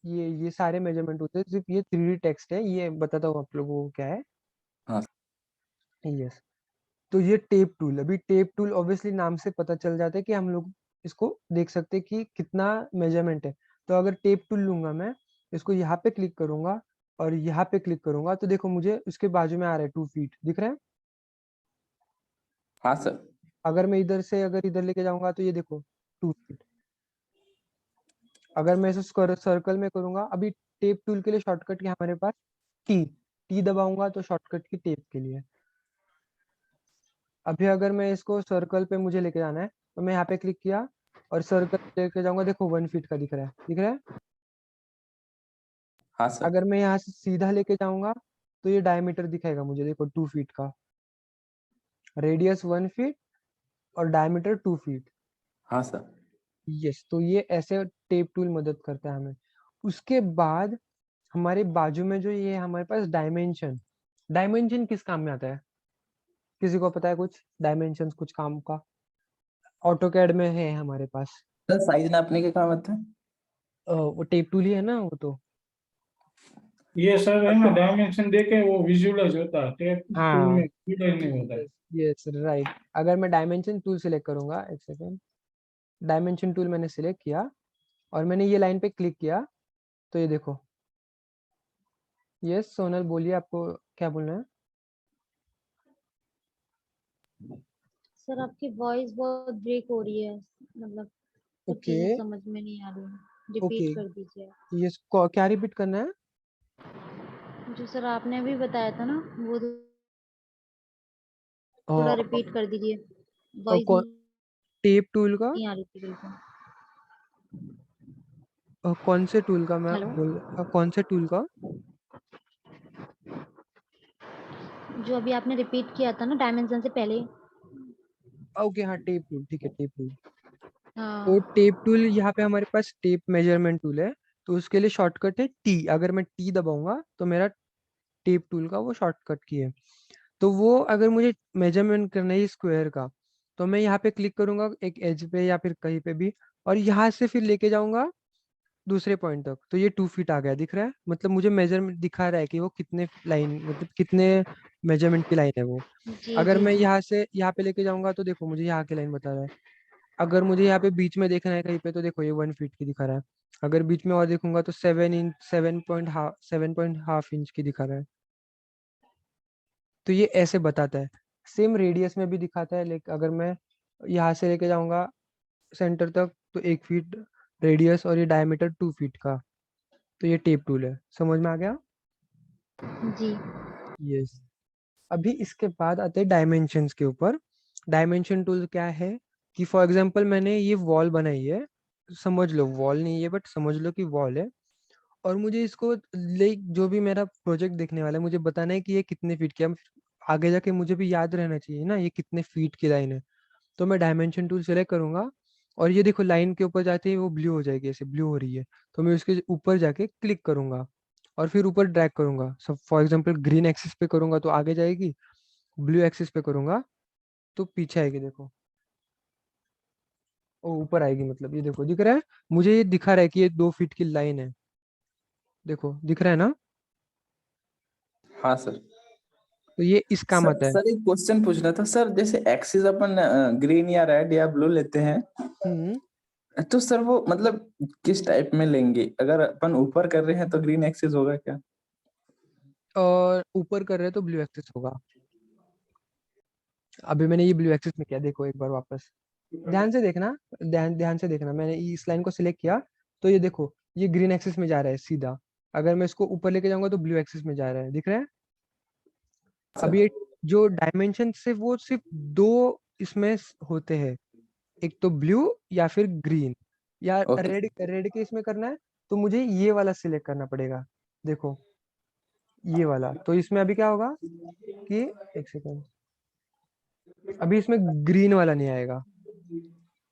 ये सारे मेजरमेंट होते हैं, सिर्फ ये 3D टेक्स्ट है, ये बताता हूँ आप लोगों को क्या है। हाँ यस, तो ये टेप टूल, अभी टेप टूल ऑब्वियसली नाम से पता चल जाता है कि हम लोग इसको देख सकते हैं कि कितना मेजरमेंट है। तो अगर टेप टूल लूंगा मैं, इसको यहाँ पे क्लिक करूंगा और यहाँ पे क्लिक करूंगा, तो देखो मुझे उसके बाजू में आ रहा है 2 फीट दिख रहा है। हाँ सर। अगर मैं इधर से अगर इधर लेके जाऊंगा तो ये देखो 2 फीट। अगर मैं इसे सर्कल में करूंगा, अभी टेप टूल के लिए शॉर्टकट क्या है हमारे पास, टी दबाऊंगा तो शॉर्टकट की टेप के लिए। अभी अगर मैं इसको सर्कल पे मुझे लेके जाना है, तो मैं यहाँ पे क्लिक किया और सर्कल लेके जाऊंगा, देखो 1 फीट का दिख रहा है, दिख रहा है। हाँ सर। अगर मैं यहाँ से सीधा लेके जाऊंगा तो ये डायमीटर दिखाएगा मुझे, देखो 2 फीट का, रेडियस 1 फीट और डायमीटर 2 फीट। हाँ सर। यस, तो ये ऐसे टेप टूल मदद करता है हमें। उसके बाद हमारे बाजू में जो ये हमारे पास डायमेंशन, डायमेंशन किस काम में आता है, किसी को पता है कुछ डायमेंशन कुछ काम का? ऑटोकैड में है हमारे पास। सर साइज नापने के काम आता है। वो टेप टूल ही है ना वो तो। ये सर है ना, डायमेंशन देके वो विजुअलाइज होता है, टेप टूल हाँ, में विजुअलाइज नहीं होता है। Yes right. अगर मैं डायमेंशन टूल सिलेक्ट करूंगा, एक सेकेंड, डायमेंशन टूल मैंने सिलेक्ट किया और मैंने ये लाइन पे क्लिक किया, तो ये देखो। यस सोनल बोलिए, आपको क्या बोलना है? सर आपकी वॉइस बहुत ब्रेक हो रही है, मतलब कुछ ओके चीजें समझ में नहीं आ रही है, ओके, रिपीट कर दीजिए। यस क्या रिपीट करना है? जो सर आपने अभी बताया था ना, वो अ, थोड़ा रिपीट कर दीजिए, वॉइस कौन टेप टूल का? नहीं आ रही थी बिल्कुल। कौन से टूल का मैं हेलो, कौन से टूल का? जो अभी आपने रिपीट किया था ना डायमेंशन से पहले। ओके हाँ, टेप टूल, ठीक है टेप टूल। तो हाँ टेप टूल यहाँ पे हमारे पास टेप मेजरमेंट टूल है, तो उसके लिए शॉर्टकट है टी। अगर मैं टी दबाऊंगा तो मेरा टेप टूल का वो शॉर्टकट की है। तो वो अगर मुझे मेजरमेंट करना है स्क्वायर का, तो मैं यहाँ पे क्लिक करूंगा एक एज पे या फिर कहीं पे भी, और यहाँ से फिर लेके जाऊंगा दूसरे पॉइंट तक, तो ये 2 फीट आ गया, दिख रहा है, मतलब मुझे मेजरमेंट दिखा रहा है कि वो कितने लाइन, मतलब कितने मेजरमेंट की लाइन है वो। जी अगर जी मैं जी। यहाँ से यहाँ पे लेके जाऊंगा तो देखो मुझे यहाँ की लाइन बता रहा है। अगर मुझे यहाँ पे बीच में देखना है कहीं पे, तो देखो ये 1 फीट की दिखा रहा है। अगर बीच में और देखूंगा तो 7.5 इंच की दिखा रहा है। तो ये ऐसे बताता है। सेम रेडियस में भी दिखाता है, लेकिन अगर मैं यहाँ से लेके जाऊंगा सेंटर तक तो 1 फीट रेडियस और ये डायमीटर 2 फीट का। तो ये टेप टूल है, समझ में आ गया? जी यस। अभी इसके बाद आते हैं डायमेंशंस के ऊपर। डायमेंशन टूल क्या है कि फॉर एग्जांपल मैंने ये वॉल बनाई है, समझ लो वॉल नहीं है बट समझ लो कि वॉल है, और मुझे इसको लाइक जो भी मेरा प्रोजेक्ट देखने वाला है मुझे बताना है कि ये कितने फीट की है। आगे जाके मुझे भी याद रहना चाहिए ना ये कितने फीट की लाइन है। तो मैं डायमेंशन टूल सेलेक्ट करूंगा और ये देखो लाइन के ऊपर जाते ही वो ब्लू हो जाएगी, ऐसे ब्लू हो रही है, तो मैं उसके ऊपर जाके क्लिक करूंगा और फिर ऊपर ड्रैग करूंगा। सब फॉर एग्जांपल ग्रीन एक्सिस पे करूंगा तो आगे जाएगी, ब्लू एक्सिस पे करूंगा तो पीछे आएगी, देखो वो ऊपर आएगी, मतलब ये देखो दिख रहा है, मुझे ये दिखा रहा है कि ये 2 फीट की लाइन है, देखो दिख रहा है ना? हाँ सर। तो ये इस काम सर आता है। सर एक क्वेश्चन पूछना था सर, जैसे एक्सिस अपन ग्रीन या रेड या ब्लू लेते हैं, हम्म तो सर वो मतलब किस टाइप में लेंगे? अगर अपन ऊपर कर रहे हैं तो ग्रीन एक्सिस होगा क्या? और ऊपर कर रहे हैं तो ब्लू एक्सिस होगा। अभी मैंने ये ब्लू एक्सिस में किया, देखो एक बार वापस ध्यान से देखना, ध्यान ध्यान से देखना, मैंने इस लाइन को सिलेक्ट किया तो ये देखो ये ग्रीन एक्सिस में जा रहा है सीधा। अगर मैं इसको ऊपर लेके जाऊंगा तो ब्लू एक्सिस में जा रहा है, दिख रहा है? अब सर ये जो डायमेंशन से वो सिर्फ दो इसमें होते हैं, एक तो ब्लू या फिर ग्रीन या ओके। रेड, रेड के इसमें करना है तो मुझे ये वाला सिलेक्ट करना पड़ेगा, देखो ये वाला। तो इसमें अभी क्या होगा कि एक सेकेंड, अभी इसमें ग्रीन वाला नहीं आएगा,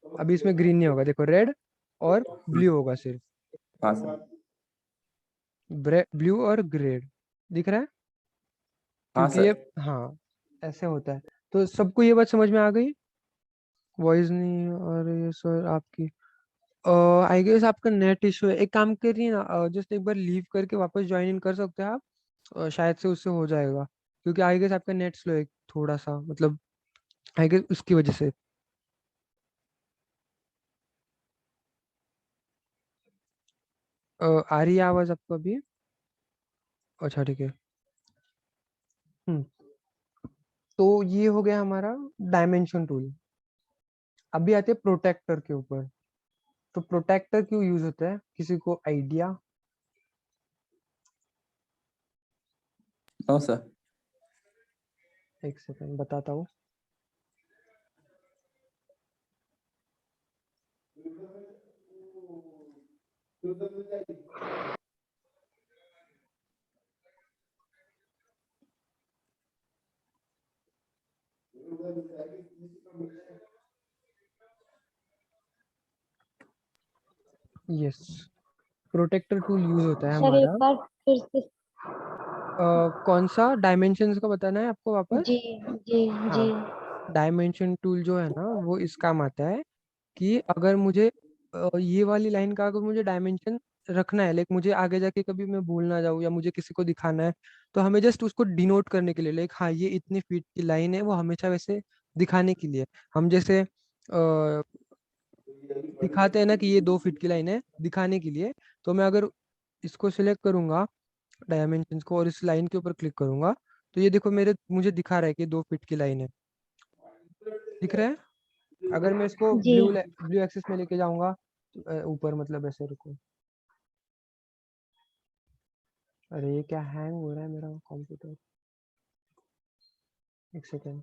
अभी इसमें ग्रीन नहीं होगा, देखो रेड और ब्लू होगा सिर्फ, हाँ सर। ब्लू और ग्रे, दिख रहा है? हाँ क्योंकि ये सर। हाँ ऐसे होता है। तो सबको ये बात समझ में आ गई? वॉइस नहीं और ये सर आपकी आई गेस आपका नेट इशू है। एक काम करिए ना, जस्ट एक बार लीव करके वापस ज्वाइन इन कर सकते हैं आप। शायद से उससे हो जाएगा, क्योंकि आई गेस आपका नेट स्लो है थोड़ा सा, मतलब आई गेस उसकी वजह से। आ रही है आवाज आपको अभी? अच्छा ठीक है। हम्म तो ये हो गया हमारा डायमेंशन टूल। अभी आते हैं प्रोटेक्टर के ऊपर। तो प्रोटेक्टर क्यों यूज होता है, किसी को आइडिया? No sir. एक सेकंड बताता हूँ। यस, प्रोटेक्टर टूल यूज होता है सर एक हमारा। बार फिर से। कौन सा डायमेंशंस का बताना है आपको वापस? जी जी जी। हाँ, डायमेंशन टूल जो है ना वो इस काम आता है कि अगर मुझे ये वाली लाइन का अगर मुझे डायमेंशन रखना है, लाइक मुझे आगे जाके कभी मैं भूल ना जाऊँ या मुझे किसी को दिखाना है, तो हमें जस्ट उसको डिनोट करने के लिए, लाइक हाँ ये इतनी फीट की लाइन है, वो हमेशा वैसे दिखाने के लिए हम जैसे दिखाते हैं ना कि ये 2 फीट की लाइन है, दिखाने के लिए। तो मैं अगर इसको सिलेक्ट करूंगा डायमेंशंस को और इस लाइन के ऊपर क्लिक करूंगा, तो ये देखो मुझे दिखा रहा है कि 2 फीट की लाइन है। दिख रहा है? अगर मैं इसको जी ब्लू एक्सिस में लेके जाऊंगा ऊपर, मतलब ऐसे, रुको। अरे ये क्या हैंग हो रहा है मेरा कंप्यूटर? एक सेकेंड।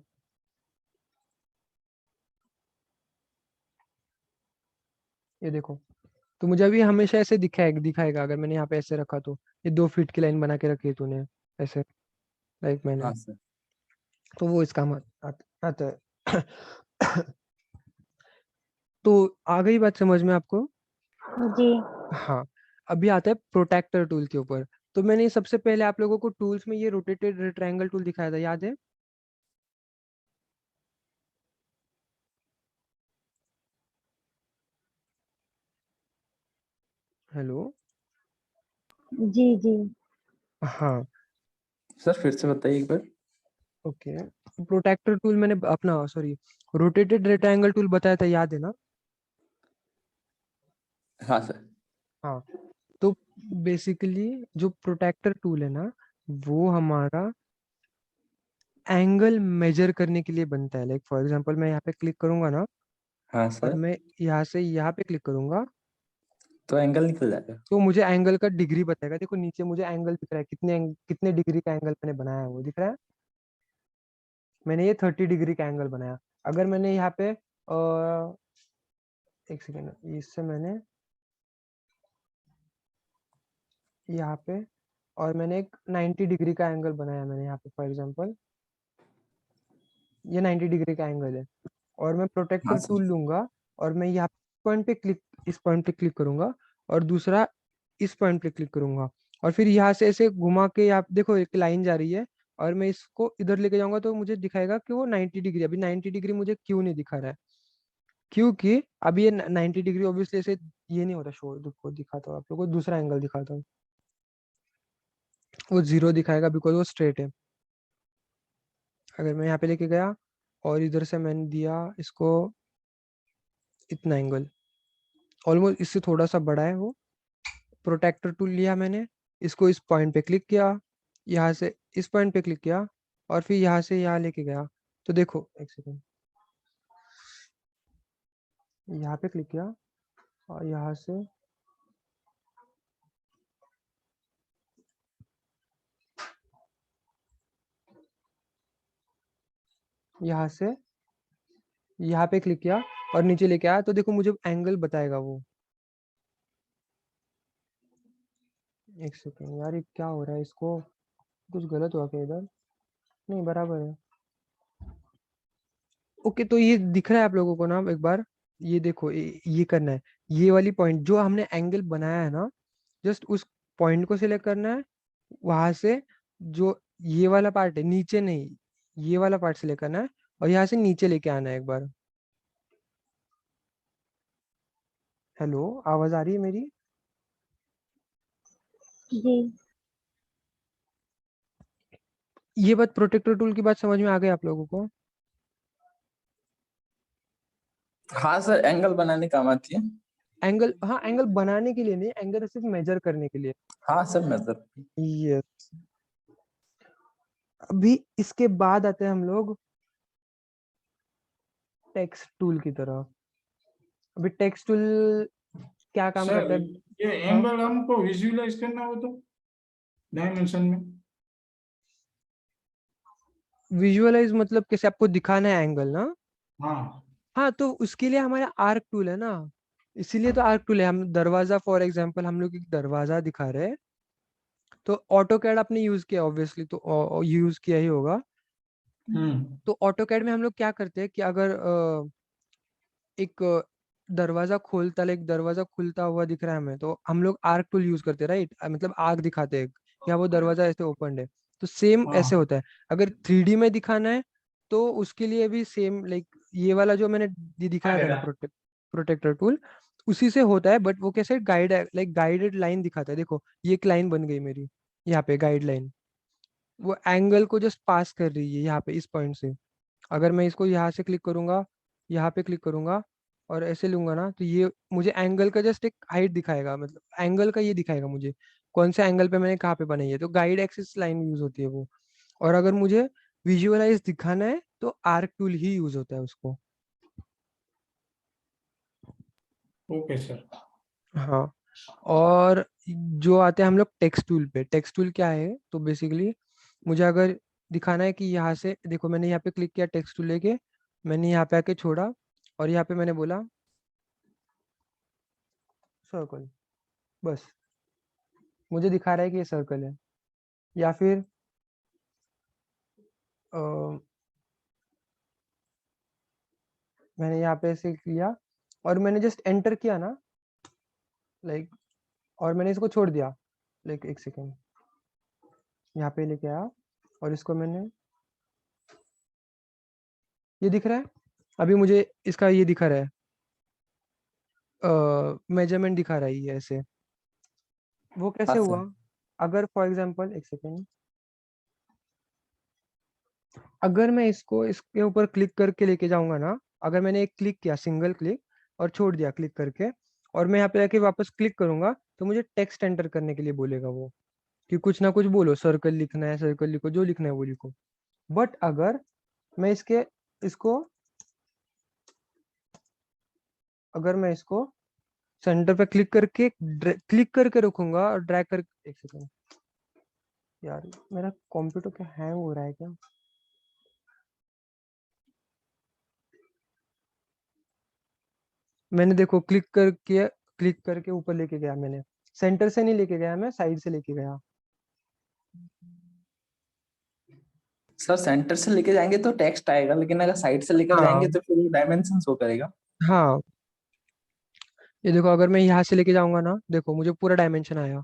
ये देखो, तो मुझे अभी हमेशा ऐसे दिखाएगा अगर मैंने यहाँ पे ऐसे रखा तो। ये 2 फीट की लाइन बना के रखी है तूने, ऐसे, लाइक मैंने। हाँ सर। तो वो इसका आता है। तो आ गई बात समझ में आपको? जी हाँ। अभी आता है प्रोटेक्टर टूल के ऊपर। तो मैंने सबसे पहले आप लोगों को टूल्स में ये रोटेटेड रेक्टेंगल टूल दिखाया था, याद है? हेलो। जी जी। हाँ। सर फिर से बताइए एक बार। ओके, प्रोटेक्टर टूल मैंने अपना, सॉरी, रोटेटेड रेक्टेंगल टूल बताया था, याद है ना? हाँ सर। हाँ। तो बेसिकली जो प्रोटेक्टर टूल है ना, वो हमारा एंगल मेजर करने के लिए बनता है। लाइक फॉर एग्जांपल मैं यहाँ पे क्लिक करूंगा ना, हाँ और सर। मैं यहाँ से यहाँ पे क्लिक करूंगा, तो एंगल निकल जाएगा। तो मुझे एंगल का डिग्री बताएगा। देखो नीचे मुझे एंगल दिख रहा है, कितने डिग्री का एंगल मैंने बनाया है, वो दिख रहा है। मैंने ये 30 डिग्री का एंगल बनाया। अगर मैंने यहाँ पे एक सेकेंड, इससे मैंने यहाँ पे, और मैंने एक 90 डिग्री का एंगल बनाया मैंने यहाँ पे, फॉर एग्जांपल ये 90 डिग्री का एंगल है। और मैं हाँ प्रोटेक्टर सर। टूल लूंगा, और मैं यहाँ पॉइंट पे क्लिक इस पॉइंट पे क्लिक करूंगा, और दूसरा इस पॉइंट पे क्लिक करूंगा, और फिर यहाँ से ऐसे घुमा के, आप देखो एक लाइन जा रही है, और मैं इसको इधर लेके जाऊंगा तो मुझे दिखाएगा कि वो 90 डिग्री। अभी 90 डिग्री मुझे क्यों नहीं दिखा रहा है? क्योंकि अभी ये 90 डिग्री ऑब्वियसली ऐसे ये नहीं होता शो। देखो दिखाता हूँ आप लोगों को, दूसरा एंगल दिखाता हूँ। वो 0 दिखाएगा बिकॉज वो स्ट्रेट है। अगर मैं यहाँ पे लेके गया और इधर से मैंने दिया इसको इतना एंगल, ऑलमोस्ट इससे थोड़ा सा बड़ा है वो। प्रोटेक्टर टूल लिया मैंने, इसको इस पॉइंट पे क्लिक किया, यहाँ से इस पॉइंट पे क्लिक किया, और फिर यहाँ से यहाँ लेके गया। तो देखो एक सेकेंड, यहाँ पे क्लिक किया, और यहाँ से यहाँ से यहाँ पे क्लिक किया, और नीचे लेके आया, तो देखो मुझे एंगल बताएगा वो। एक सेकेंड यार, ये क्या हो रहा है? इसको कुछ गलत हुआ क्या इधर? नहीं, बराबर है। ओके, तो ये दिख रहा है आप लोगों को ना एक बार? ये देखो, ये करना है, ये वाली पॉइंट जो हमने एंगल बनाया है ना, जस्ट उस पॉइंट को सिलेक्ट करना है। वहां से जो ये वाला पार्ट है, नीचे नहीं, ये वाला पार्ट सिलेक्ट करना है, और यहाँ से नीचे लेके आना है एक बार, हेलो, आवाज आ रही है मेरी? जी। ये बात प्रोटेक्टर टूल की बात समझ में आ गई आप लोगों को? हाँ सर, एंगल बनाने काम आती है। एंगल, हाँ एंगल बनाने के लिए नहीं, एंगल सिर्फ मेजर करने के लिए। हाँ सर, मैं सर यस। अभी इसके बाद आते हैं हम लोग टेक्स्ट टूल की तरफ। अभी टेक्स्ट टूल क्या काम सर करता है? ये हाँ, एंगल हमको विजुअलाइज करना हो तो डायमेंशन में। विजुअलाइज मतलब कैसे आपको दिखाना है एंगल ना? हाँ हाँ, तो उसके लिए हमारा आर्क टूल है ना, इसीलिए तो आर्क टूल है। हम दरवाजा, फॉर एग्जांपल हम लोग एक दरवाजा दिखा रहे हैं, तो ऑटो कैड आपने यूज किया ऑब्वियसली, तो यूज किया ही होगा। तो ऑटो कैड में हम लोग क्या करते हैं कि अगर एक दरवाजा खोलता, लाइक दरवाजा खुलता हुआ दिख रहा है हमें, तो हम लोग आर्क टूल यूज करते हैं, राइट? मतलब आर्क दिखाते हैं या वो दरवाजा ऐसे ओपन है। तो सेम ऐसे हाँ होता है। अगर 3D में दिखाना है तो उसके लिए भी सेम, लाइक ये वाला जो मैंने दिखाया था ना, प्रोटेक्टर टूल, उसी से होता है। बट वो कैसे गाइड, लाइक गाइडेड लाइन दिखाता है। देखो ये एक लाइन बन गई मेरी, यहाँ पे गाइड लाइन, वो एंगल को जस्ट पास कर रही है यहाँ पे इस पॉइंट से। अगर मैं इसको यहाँ से क्लिक करूंगा, यहाँ पे क्लिक करूंगा और ऐसे लूंगा ना, तो ये मुझे एंगल का जस्ट एक हाइट दिखाएगा, मतलब एंगल का ये दिखाएगा मुझे कौन से एंगल पे मैंने कहाँ पे बनाई है। तो गाइड एक्सिस लाइन यूज होती है वो। और अगर मुझे विजुअलाइज दिखाना है तो आर्क टूल ही यूज होता है उसको। Okay sir. हाँ, और जो आते हैं हम लोग टेक्स्ट टूल पे। टेक्स्ट टूल क्या है? तो बेसिकली मुझे अगर दिखाना है कि यहाँ से देखो, मैंने यहाँ पे क्लिक किया टेक्स्ट टूल लेके, मैंने यहाँ पे आके छोड़ा और यहाँ पे मैंने बोला सर्कल, बस मुझे दिखा रहा है कि ये सर्कल है। या फिर अ, मैंने यहाँ पे ऐसे किया और मैंने जस्ट एंटर किया ना, लाइक, और मैंने इसको छोड़ दिया, लाइक एक सेकेंड, यहाँ पे लेके आया और इसको मैंने, ये दिख रहा है अभी मुझे, इसका ये दिखा रहा है, मेजरमेंट दिखा रहा है ये ऐसे। वो हाँ कैसे हुआ? सर। अगर फॉर एग्जांपल एक सेकेंड, अगर मैं इसको इसके ऊपर क्लिक करके लेके जाऊंगा ना, अगर मैंने एक क्लिक किया सिंगल क्लिक और छोड़ दिया क्लिक करके, और मैं यहाँ पे आके वापस क्लिक करूंगा, तो मुझे टेक्स्ट एंटर करने के लिए बोलेगा वो कि कुछ ना कुछ बोलो, सर्कल लिखना है, सर्कल लिखो, जो लिखना है वो लिखो। बट अगर मैं इसको अगर मैं इसको सेंटर पे क्लिक करके रखूंगा और ड्रैग कर, एक सेकेंड यार, मेरा कंप्यूटर क्या हैंग हो रहा है क्या? मैंने देखो क्लिक करके ऊपर लेके गया, मैंने सेंटर से नहीं लेके गया, मैं साइड से लेके गया। सर सेंटर से लेके जाएंगे तो टेक्स्ट आएगा, लेकिन अगर साइड से लेकर जाएंगे हाँ, तो फिर डायमेंशन शो करेगा। हाँ, ये देखो अगर मैं यहाँ से लेके जाऊंगा ना, देखो मुझे पूरा डायमेंशन आया,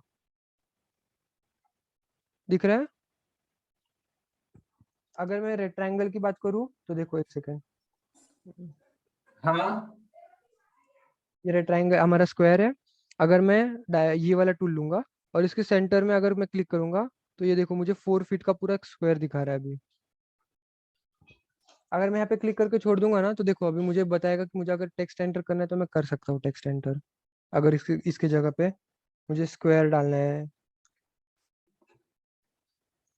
दिख रहा है? अगर मैं रेक्टेंगल की बात करूँ तो देखो एक सेकेंड, हाँ ये रेक्टेंगल हमारा स्क्वायर है। अगर मैं ये वाला टूल लूंगा और इसके सेंटर में अगर मैं क्लिक करूंगा, तो ये देखो मुझे 4 फीट का पूरा स्क्वायर दिखा रहा है अभी। अगर मैं यहाँ पे क्लिक करके छोड़ दूंगा ना, तो देखो अभी मुझे बताएगा कि मुझे अगर टेक्स्ट एंटर करना है तो मैं कर सकता हूँ टेक्स्ट एंटर। अगर इसके इसके जगह पे मुझे स्क्वायर डालना है,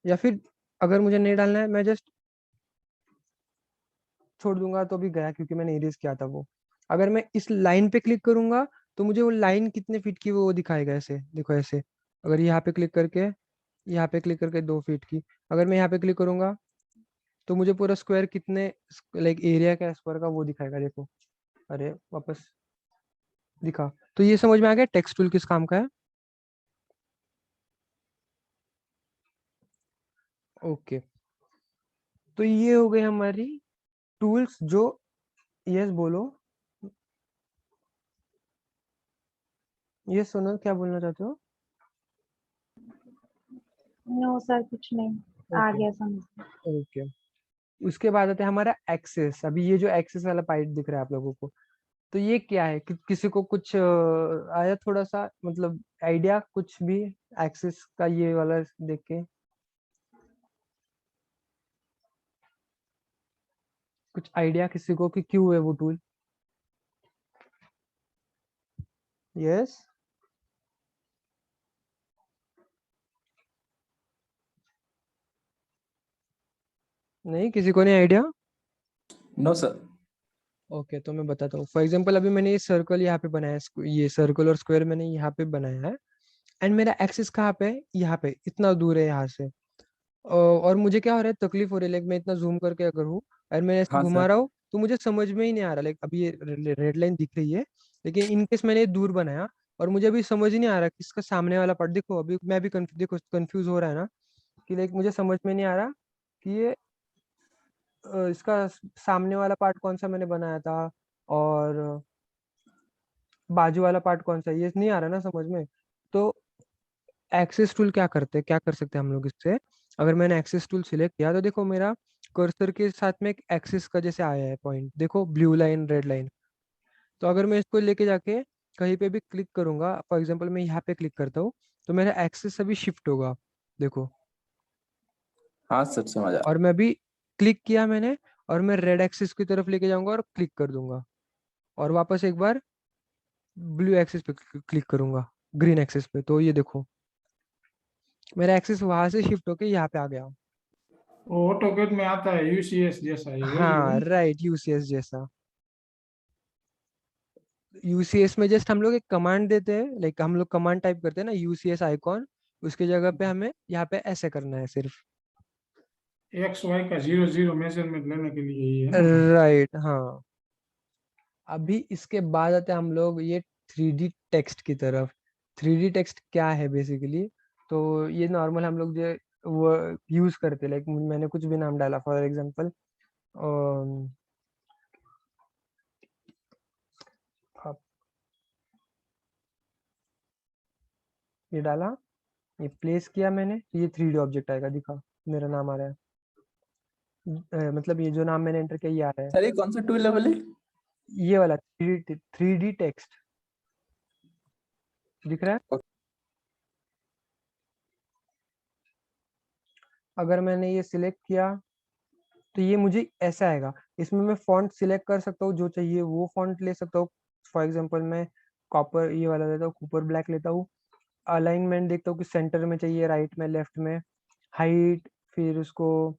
या फिर अगर मुझे नहीं डालना है, मैं जस्ट छोड़ दूंगा तो भी गया, क्योंकि मैंने इरेज किया था वो। अगर मैं इस लाइन पे क्लिक करूंगा, तो मुझे वो लाइन कितने फीट की वो दिखाएगा, ऐसे देखो ऐसे। अगर यहाँ पे क्लिक करके 2 फीट की, अगर मैं यहाँ पे क्लिक करूंगा, तो मुझे पूरा स्क्वायर कितने, लाइक एरिया का स्क्वायर का वो दिखाएगा, देखो। अरे वापस दिखा। तो ये समझ में आ गया टेक्स्ट टूल किस काम का है? ओके, तो ये हो गई हमारी टूल्स जो, यस बोलो, ये सुनो क्या बोलना चाहते हो? नो सर, कुछ नहीं, आ ओके, गया समझ में। ओके। उसके बाद आता है हमारा एक्सेस। अभी ये जो एक्सेस वाला पार्ट दिख रहा है आप लोगों को, तो ये क्या है कि किसी को कुछ आया थोड़ा सा मतलब आइडिया कुछ भी एक्सिस का ये वाला देख के कुछ आइडिया किसी को कि क्यों है वो टूल? यस, नहीं किसी को नहीं आइडिया? No sir. ओके, तो मैं बताता हूँ। फॉर एग्जांपल अभी मैंने ये सर्कल यहाँ पे बनाया है, ये सर्कल और स्क्वायर मैंने यहाँ पे बनाया है एंड मेरा एक्सिस कहाँ पे है? यहाँ पे, इतना दूर है यहाँ से। और मुझे क्या हो रहा है, तकलीफ हो रही है, लाइक मैं इतना जूम करके अगर हूँ और मैं ऐसे हाँ घुमा सर। रहा हूँ तो मुझे समझ में ही नहीं आ रहा। लाइक अभी ये रेड लाइन दिख रही है, लेकिन इनकेस मैंने ये दूर बनाया और मुझे अभी समझ ही नहीं आ रहा कि इसका सामने वाला पार्ट, देखो अभी मैं भी देखो कंफ्यूज हो रहा है ना कि लाइक मुझे समझ में नहीं आ रहा कि ये इसका सामने वाला पार्ट कौन सा मैंने बनाया था और बाजू वाला पार्ट कौन सा है, ये नहीं आ रहा ना समझ में। तो एक्सिस टूल क्या करते हैं, क्या कर सकते हैं हम लोग इससे? अगर मैंने एक्सिस टूल सिलेक्ट किया तो देखो मेरा कर्सर के साथ में एक एक्सिस का जैसे आया है पॉइंट, देखो ब्लू लाइन रेड लाइन। तो अगर मैं इसको लेके जाके कहीं पे भी क्लिक करूंगा, फॉर एग्जांपल मैं यहाँ पे क्लिक करता हूँ तो मेरा एक्सिस अभी शिफ्ट होगा, देखो। हाँ सर, समझ आ। और मैं भी क्लिक किया मैंने और मैं रेड एक्सिस की तरफ लेके जाऊंगा और क्लिक कर दूंगा और वापस एक बार ब्लू एक्सिस पे क्लिक करूंगा, ग्रीन एक्सिस पे, तो ये देखो मेरा एक्सिस वहां से शिफ्ट होके यहाँ पे आ गया। वो ऑटोकैड में आता है यूसीएस जैसा, ये वही है हाँ ना? राइट, यूसीएस जैसा। यूसीएस में जस्ट हम लोग एक कमांड देते हैं, लाइक हम लोग कमांड टाइप करते हैं ना यूसीएस आइकॉन, उसकी जगह पे हमें यहाँ पे ऐसे करना है सिर्फ। एक्स वाई का 0 0 मेजरमेंट लेने के लिए ये है ना? राइट, हाँ। अभी इसके बाद आते हैं हम लोग ये 3D टेक्स्ट की तरफ। 3D टेक्स्ट क्या है बेसिकली? तो ये नॉर्मल हम लोग जो वो यूज करते हैं, लाइक मैंने कुछ भी नाम डाला, फॉर एग्जांपल ये डाला, ये प्लेस किया मैंने, तो ये 3D ऑब्जेक्ट आएगा, दिखा मेरा नाम आ रहा है। मतलब ये जो नाम मैंने एंटर किया ये आ रहा है, सर ये कौन सा टूल है बोले? ये वाला 3D टेक्स्ट दिख रहा है। अगर मैंने ये सिलेक्ट किया तो ये मुझे ऐसा आएगा। इसमें मैं फॉन्ट सिलेक्ट कर सकता हूँ, जो चाहिए वो फॉन्ट ले सकता हूँ। फॉर एग्जांपल मैं कॉपर ये वाला लेता हूँ, कूपर ब्लैक लेता हूँ। अलाइनमेंट देखता हूँ कि सेंटर में चाहिए, राइट में, लेफ्ट में। हाइट, फिर उसको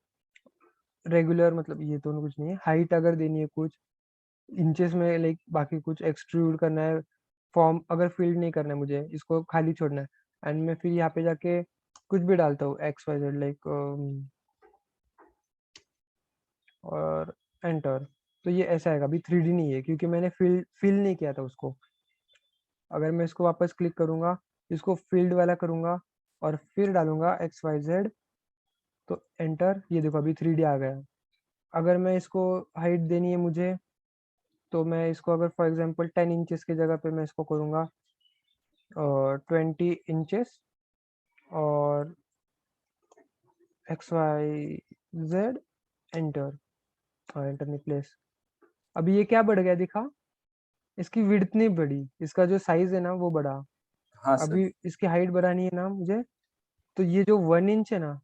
रेगुलर, मतलब ये दोनों कुछ नहीं है। हाइट अगर देनी है कुछ इंचेस में, लाइक बाकी कुछ एक्सट्रूड करना है, फॉर्म अगर फील्ड नहीं करना है मुझे, इसको खाली छोड़ना है। एंड मैं फिर यहाँ पे जाके कुछ भी डालता हूँ एक्स वाई जेड, लाइक और एंटर। तो ये ऐसा आएगा, अभी 3D नहीं है क्योंकि मैंने फिल नहीं किया था उसको। अगर मैं इसको वापस क्लिक करूंगा, इसको फील्ड वाला करूंगा और फिर डालूंगा एक्स वाई जेड, तो एंटर, ये देखो अभी 3D आ गया। अगर मैं इसको हाइट देनी है मुझे, तो मैं इसको अगर फॉर एग्जांपल 10 इंचेस की जगह पे मैं इसको करूंगा 20 इंचेस और एक्स वाई जेड, एंटर। हाँ, एंटर नहीं, प्लेस। अभी ये क्या बढ़ गया दिखा? इसकी विड्थ नहीं बढ़ी, इसका जो साइज है ना वो बढ़ा। हाँ सर। अभी इसकी हाइट बढ़ानी है ना मुझे, तो ये जो 1 इंच है ना,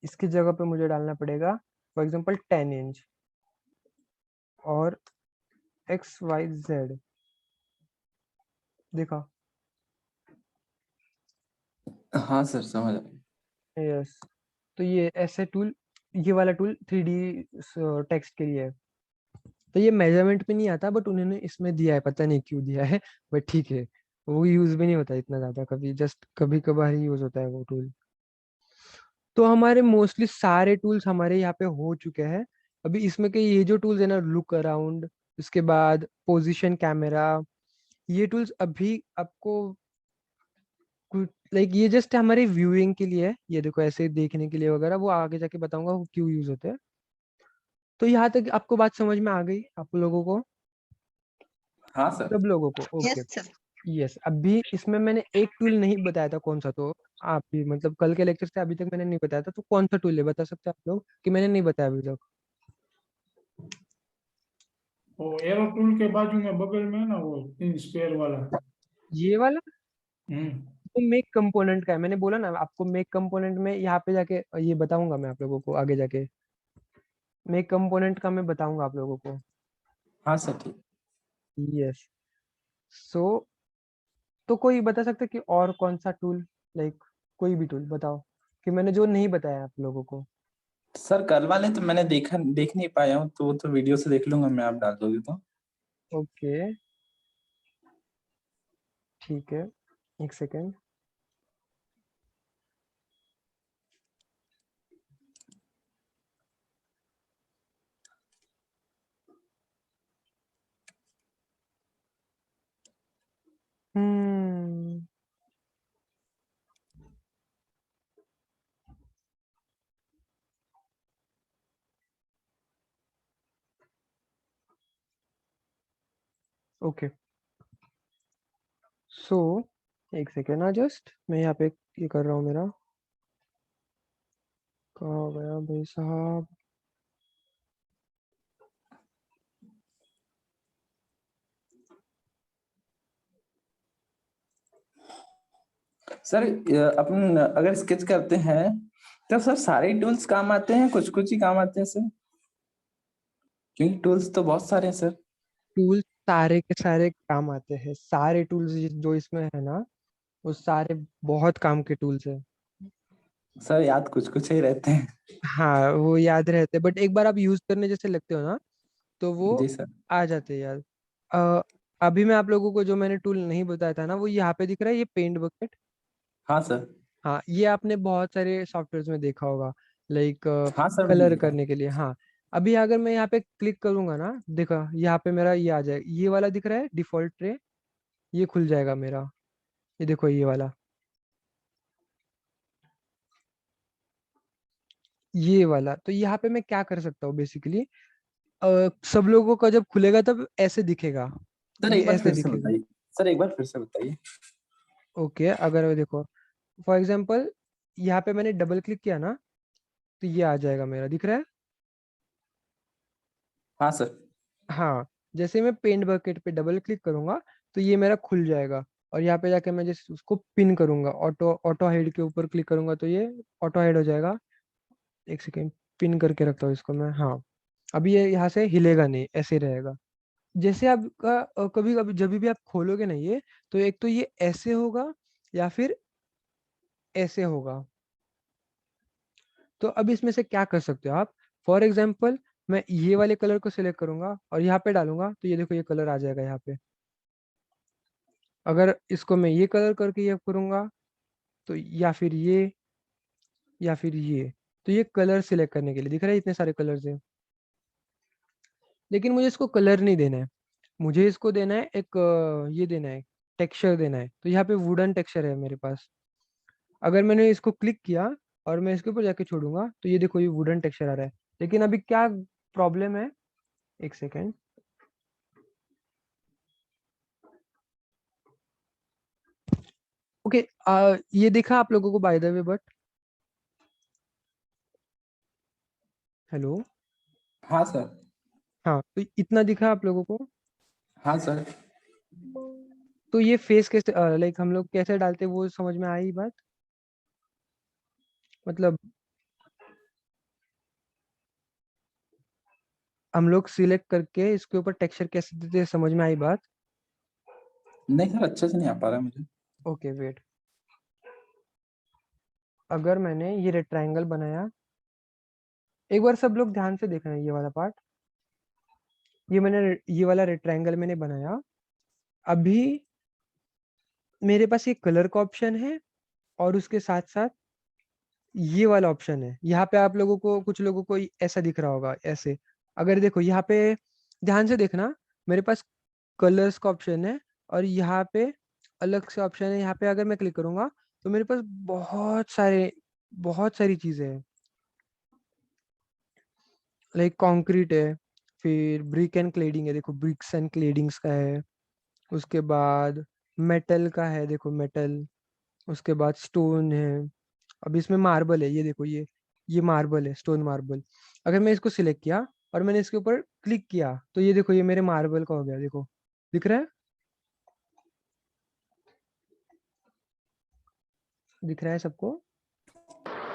इसकी जगह पे मुझे डालना पड़ेगा फॉर एग्जांपल 10 इंच और एक्स वाई जेड, देखा? हाँ सर, समझ आ गया। यस। तो ये ऐसे टूल, ये वाला टूल 3D टेक्स्ट के लिए है। तो ये मेजरमेंट पे नहीं आता, बट उन्होंने इसमें दिया है, पता नहीं क्यों दिया है, बट ठीक है। वो यूज भी नहीं होता इतना ज्यादा, कभी जस्ट कभी कभार ही यूज होता है वो टूल। तो हमारे मोस्टली सारे टूल्स हमारे यहाँ पे हो चुके हैं। अभी इसमें के ये जो टूल्स है ना, लुक अराउंड, उसके बाद पोजीशन कैमरा, ये टूल्स अभी आपको लाइक ये जस्ट हमारे व्यूइंग के लिए है। ये देखो ऐसे देखने के लिए वगैरह, वो आगे जाके बताऊंगा वो क्यों यूज होते हैं। तो यहाँ तक आपको बात समझ में आ गई, आप लोगों को, हाँ सर। सब लोगों को? ओके। Yes sir. यस। अभी इसमें मैंने एक टूल नहीं बताया था, कौन सा? तो आप भी मतलब कल के लेक्चर से अभी तक मैंने नहीं बताया था, तो कौन सा टूल है बता सकते हैं आप लोग कि मैंने नहीं बताया अभी तक? वो एरो टूल के बाजू में बगल में है ना वो 3 स्क्वायर वाला। ये वाला हम्म। तो मेक कंपोनेंट का है, मैंने बोला ना आपको मेक कंपोनेंट में यहाँ पे जाके ये बताऊंगा मैं आप लोगों को आगे जाके, मेक कंपोनेंट का मैं बताऊंगा आप लोगों को। हाँ सर ठीक। यस। सो तो कोई बता सकता है कि और कौन सा टूल, लाइक कोई भी टूल बताओ कि मैंने जो नहीं बताया आप लोगों को। सर कल वाले तो मैंने देख नहीं पाया हूँ, तो वो तो वीडियो से देख लूंगा मैं, आप डाल दोगे तो। ओके ठीक है, एक सेकेंड। हम्म ओके सो एक सेकेंड ना, जस्ट मैं यहाँ पे ये कर रहा हूँ मेरा, कहाँ हो गया भाई साहब। सर अपन अगर स्केच करते हैं तो सर सारे टूल्स काम आते हैं, कुछ कुछ ही काम आते हैं सर, क्योंकि टूल्स तो बहुत सारे हैं सर। टूल्स सारे के सारे काम आते हैं, सारे टूल्स जो इसमें है ना वो सारे बहुत काम के टूल्स है। सर याद कुछ कुछ ही रहते हैं। हाँ वो याद रहते हैं, बट एक बार आप यूज करने जैसे लगते हो ना तो वो जी सर। आ जाते हैं याद। अ, अभी मैं आप लोगों को जो मैंने टूल नहीं बताया था ना वो यहाँ पे दिख रहा है, ये पेंट बकेट। हाँ सर। हाँ ये आपने बहुत सारे सॉफ्टवेयर में देखा होगा, लाइक हाँ सर मैंने कलर देखा है। करने के लिए। हाँ अभी अगर मैं यहाँ पे क्लिक करूंगा ना, देखो यहाँ पे मेरा ये आ जाएगा, ये वाला दिख रहा है डिफॉल्ट ट्रे, ये खुल जाएगा मेरा। ये देखो ये वाला, ये वाला। तो यहाँ पे मैं क्या कर सकता हूँ बेसिकली, सब लोगों का जब खुलेगा तब ऐसे दिखेगा, सर ये एक बार ऐसे फिर से दिखेगा। बताइए। सर एक बार फिर से बताइए। ओके अगर देखो फॉर एग्जांपल यहाँ पे मैंने डबल क्लिक किया ना तो ये आ जाएगा मेरा, दिख रहा है। हाँ सर। हाँ जैसे मैं पेंट बकेट पे डबल क्लिक करूंगा तो ये मेरा खुल जाएगा, और यहाँ पे जाके मैं जैसे उसको पिन करूंगा, ऑटो ऑटो हाइड के ऊपर क्लिक करूंगा तो ये ऑटो हाइड हो जाएगा। एक सेकेंड, पिन करके रखता हूँ इसको मैं। हाँ अभी ये यहाँ से हिलेगा नहीं, ऐसे रहेगा। जैसे आपका कभी कभी जब भी आप खोलोगे ना ये, तो एक तो ये ऐसे होगा या फिर ऐसे होगा। तो अब इसमें से क्या कर सकते हो आप, फॉर एग्जाम्पल मैं ये वाले कलर को सिलेक्ट करूंगा और यहाँ पे डालूंगा तो ये देखो ये कलर आ जाएगा यहाँ पे। अगर इसको मैं ये कलर करके ये करूंगा तो या फिर ये, तो ये कलर सिलेक्ट करने के लिए दिख रहा है इतने सारे कलर्स हैं। लेकिन मुझे इसको कलर नहीं देना है, मुझे इसको देना है एक ये देना है, टेक्सचर देना है। तो यहाँ पे वुडन टेक्सचर है मेरे पास। अगर मैंने इसको क्लिक किया और मैं इसके ऊपर जाके छोड़ूंगा तो ये देखो ये वुडन टेक्सचर आ रहा है। लेकिन अभी क्या प्रॉब्लम है, एक सेकेंड। ओके ये दिखा आप लोगों को by the way, but hello. हाँ सर। हाँ तो इतना दिखा आप लोगों को। हाँ सर। तो ये फेस कैसे लाइक हम लोग कैसे डालते हैं वो समझ में आई बात, मतलब हम लोग सिलेक्ट करके इसके ऊपर टेक्सचर कैसे देते हैं, समझ में आई बात। नहीं सर अच्छे से नहीं आ पा रहा है मुझे। ओके वेट, अगर मैंने ये रेक्टेंगल बनाया, एक बार सब लोग ध्यान से देखना है ये वाला पार्ट। ये वाला रेक्टेंगल मैंने बनाया। अभी मेरे पास ये कलर का ऑप्शन है और उसके साथ साथ ये वाला ऑप्शन है। यहाँ पे आप लोगों को कुछ लोगों को ऐसा दिख रहा होगा ऐसे। अगर देखो यहाँ पे ध्यान से देखना, मेरे पास कलर्स का ऑप्शन है और यहाँ पे अलग से ऑप्शन है। यहाँ पे अगर मैं क्लिक करूंगा तो मेरे पास बहुत सारी चीजें हैं, लाइक कंक्रीट है, फिर ब्रिक एंड क्लेडिंग है, देखो ब्रिक्स एंड क्लेडिंग्स का है। उसके बाद मेटल का है, देखो मेटल। उसके बाद स्टोन है। अब इसमें मार्बल है, ये देखो ये मार्बल है, स्टोन मार्बल। अगर मैं इसको सिलेक्ट किया और मैंने इसके ऊपर क्लिक किया तो ये देखो ये मेरे मार्बल का हो गया, देखो दिख रहा है, दिख रहा है सबको?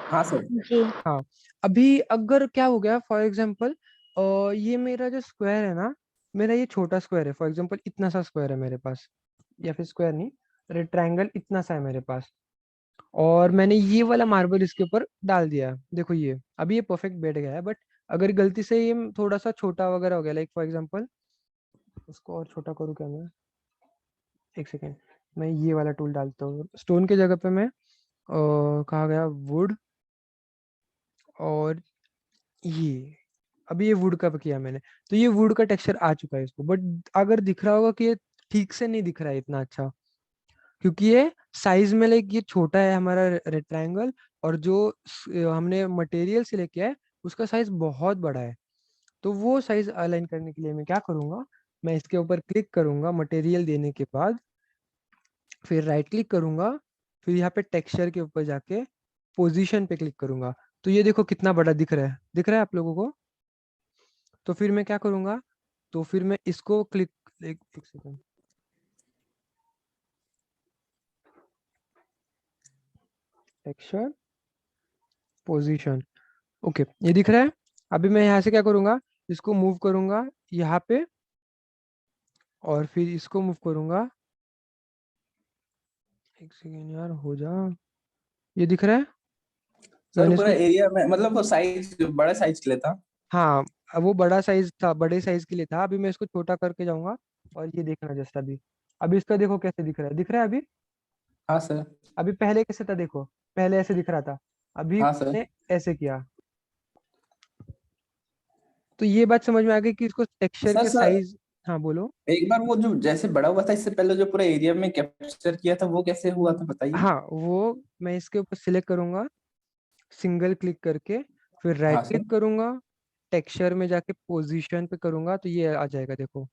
हाँ सर। जी। हाँ, अभी अगर क्या हो गया फॉर एग्जांपल, ये मेरा जो स्क्वायर है ना, मेरा ये छोटा स्क्वायर है, फॉर एग्जांपल इतना सा स्क्वायर है मेरे पास, या फिर स्क्वायर नहीं, रेक्टेंगल इतना सा है मेरे पास, और मैंने ये वाला मार्बल इसके ऊपर डाल दिया है। देखो ये अभी ये परफेक्ट बैठ गया है, बट अगर गलती से ये थोड़ा सा छोटा वगैरह हो गया, लाइक फॉर एग्जांपल उसको और छोटा करूँ क्या मैं, एक सेकेंड, मैं ये वाला टूल डालता हूँ, स्टोन की जगह पे मैं कहा गया वुड, और ये अभी ये वुड का किया मैंने, तो ये वुड का टेक्सचर आ चुका है इसको, बट अगर दिख रहा होगा कि ये ठीक से नहीं दिख रहा है इतना अच्छा, क्योंकि ये साइज में लाइक ये छोटा है हमारा रेक्टेंगल, और जो हमने मटेरियल सिलेक्ट किया है उसका साइज बहुत बड़ा है। तो वो साइज अलाइन करने के लिए मैं क्या करूंगा, मैं इसके ऊपर क्लिक करूंगा मटेरियल देने के बाद, फिर राइट क्लिक करूंगा, फिर यहाँ पे टेक्सचर के ऊपर जाके पोजीशन पे क्लिक करूंगा, तो ये देखो कितना बड़ा दिख रहा है, दिख रहा है आप लोगों को? तो फिर मैं क्या करूंगा, तो फिर मैं इसको क्लिक, एक सेकंड, टेक्सचर पोजीशन, ओके ये दिख रहा है। अभी मैं यहाँ से क्या करूंगा, इसको मूव करूंगा यहाँ पे, और फिर इसको मूव करूंगा, एक सेकेंड यार हो जा, ये दिख रहा है? सर मैंने पूरा इसको, एरिया में मतलब वो साइज बड़ा साइज के लिए था। हाँ अब वो बड़ा साइज था, बड़े साइज के लिए था, अभी मैं इसको छोटा करके जाऊंगा, और ये देखना जस्ट अभी इसका देखो कैसे दिख रहा है, दिख रहा है अभी? हाँ सर। अभी पहले कैसे था देखो, पहले ऐसे दिख रहा था, अभी हाँ सर। मैंने ऐसे किया, तो ये बात समझ में आ गई कि इसको टेक्सचर सर के सर साइज, हाँ बोलो। एक बार वो जो जैसे बड़ा हुआ था इससे पहले जो पूरा एरिया में कैप्चर किया था वो कैसे हुआ था बताइए। हाँ वो मैं इसके ऊपर सिलेक्ट करूंगा सिंगल क्लिक करके, फिर राइट हाँ सर। क्लिक करूंगा, टेक्सचर में जाके पोजीशन पे करूंगा तो ये आ जाएगा देखो।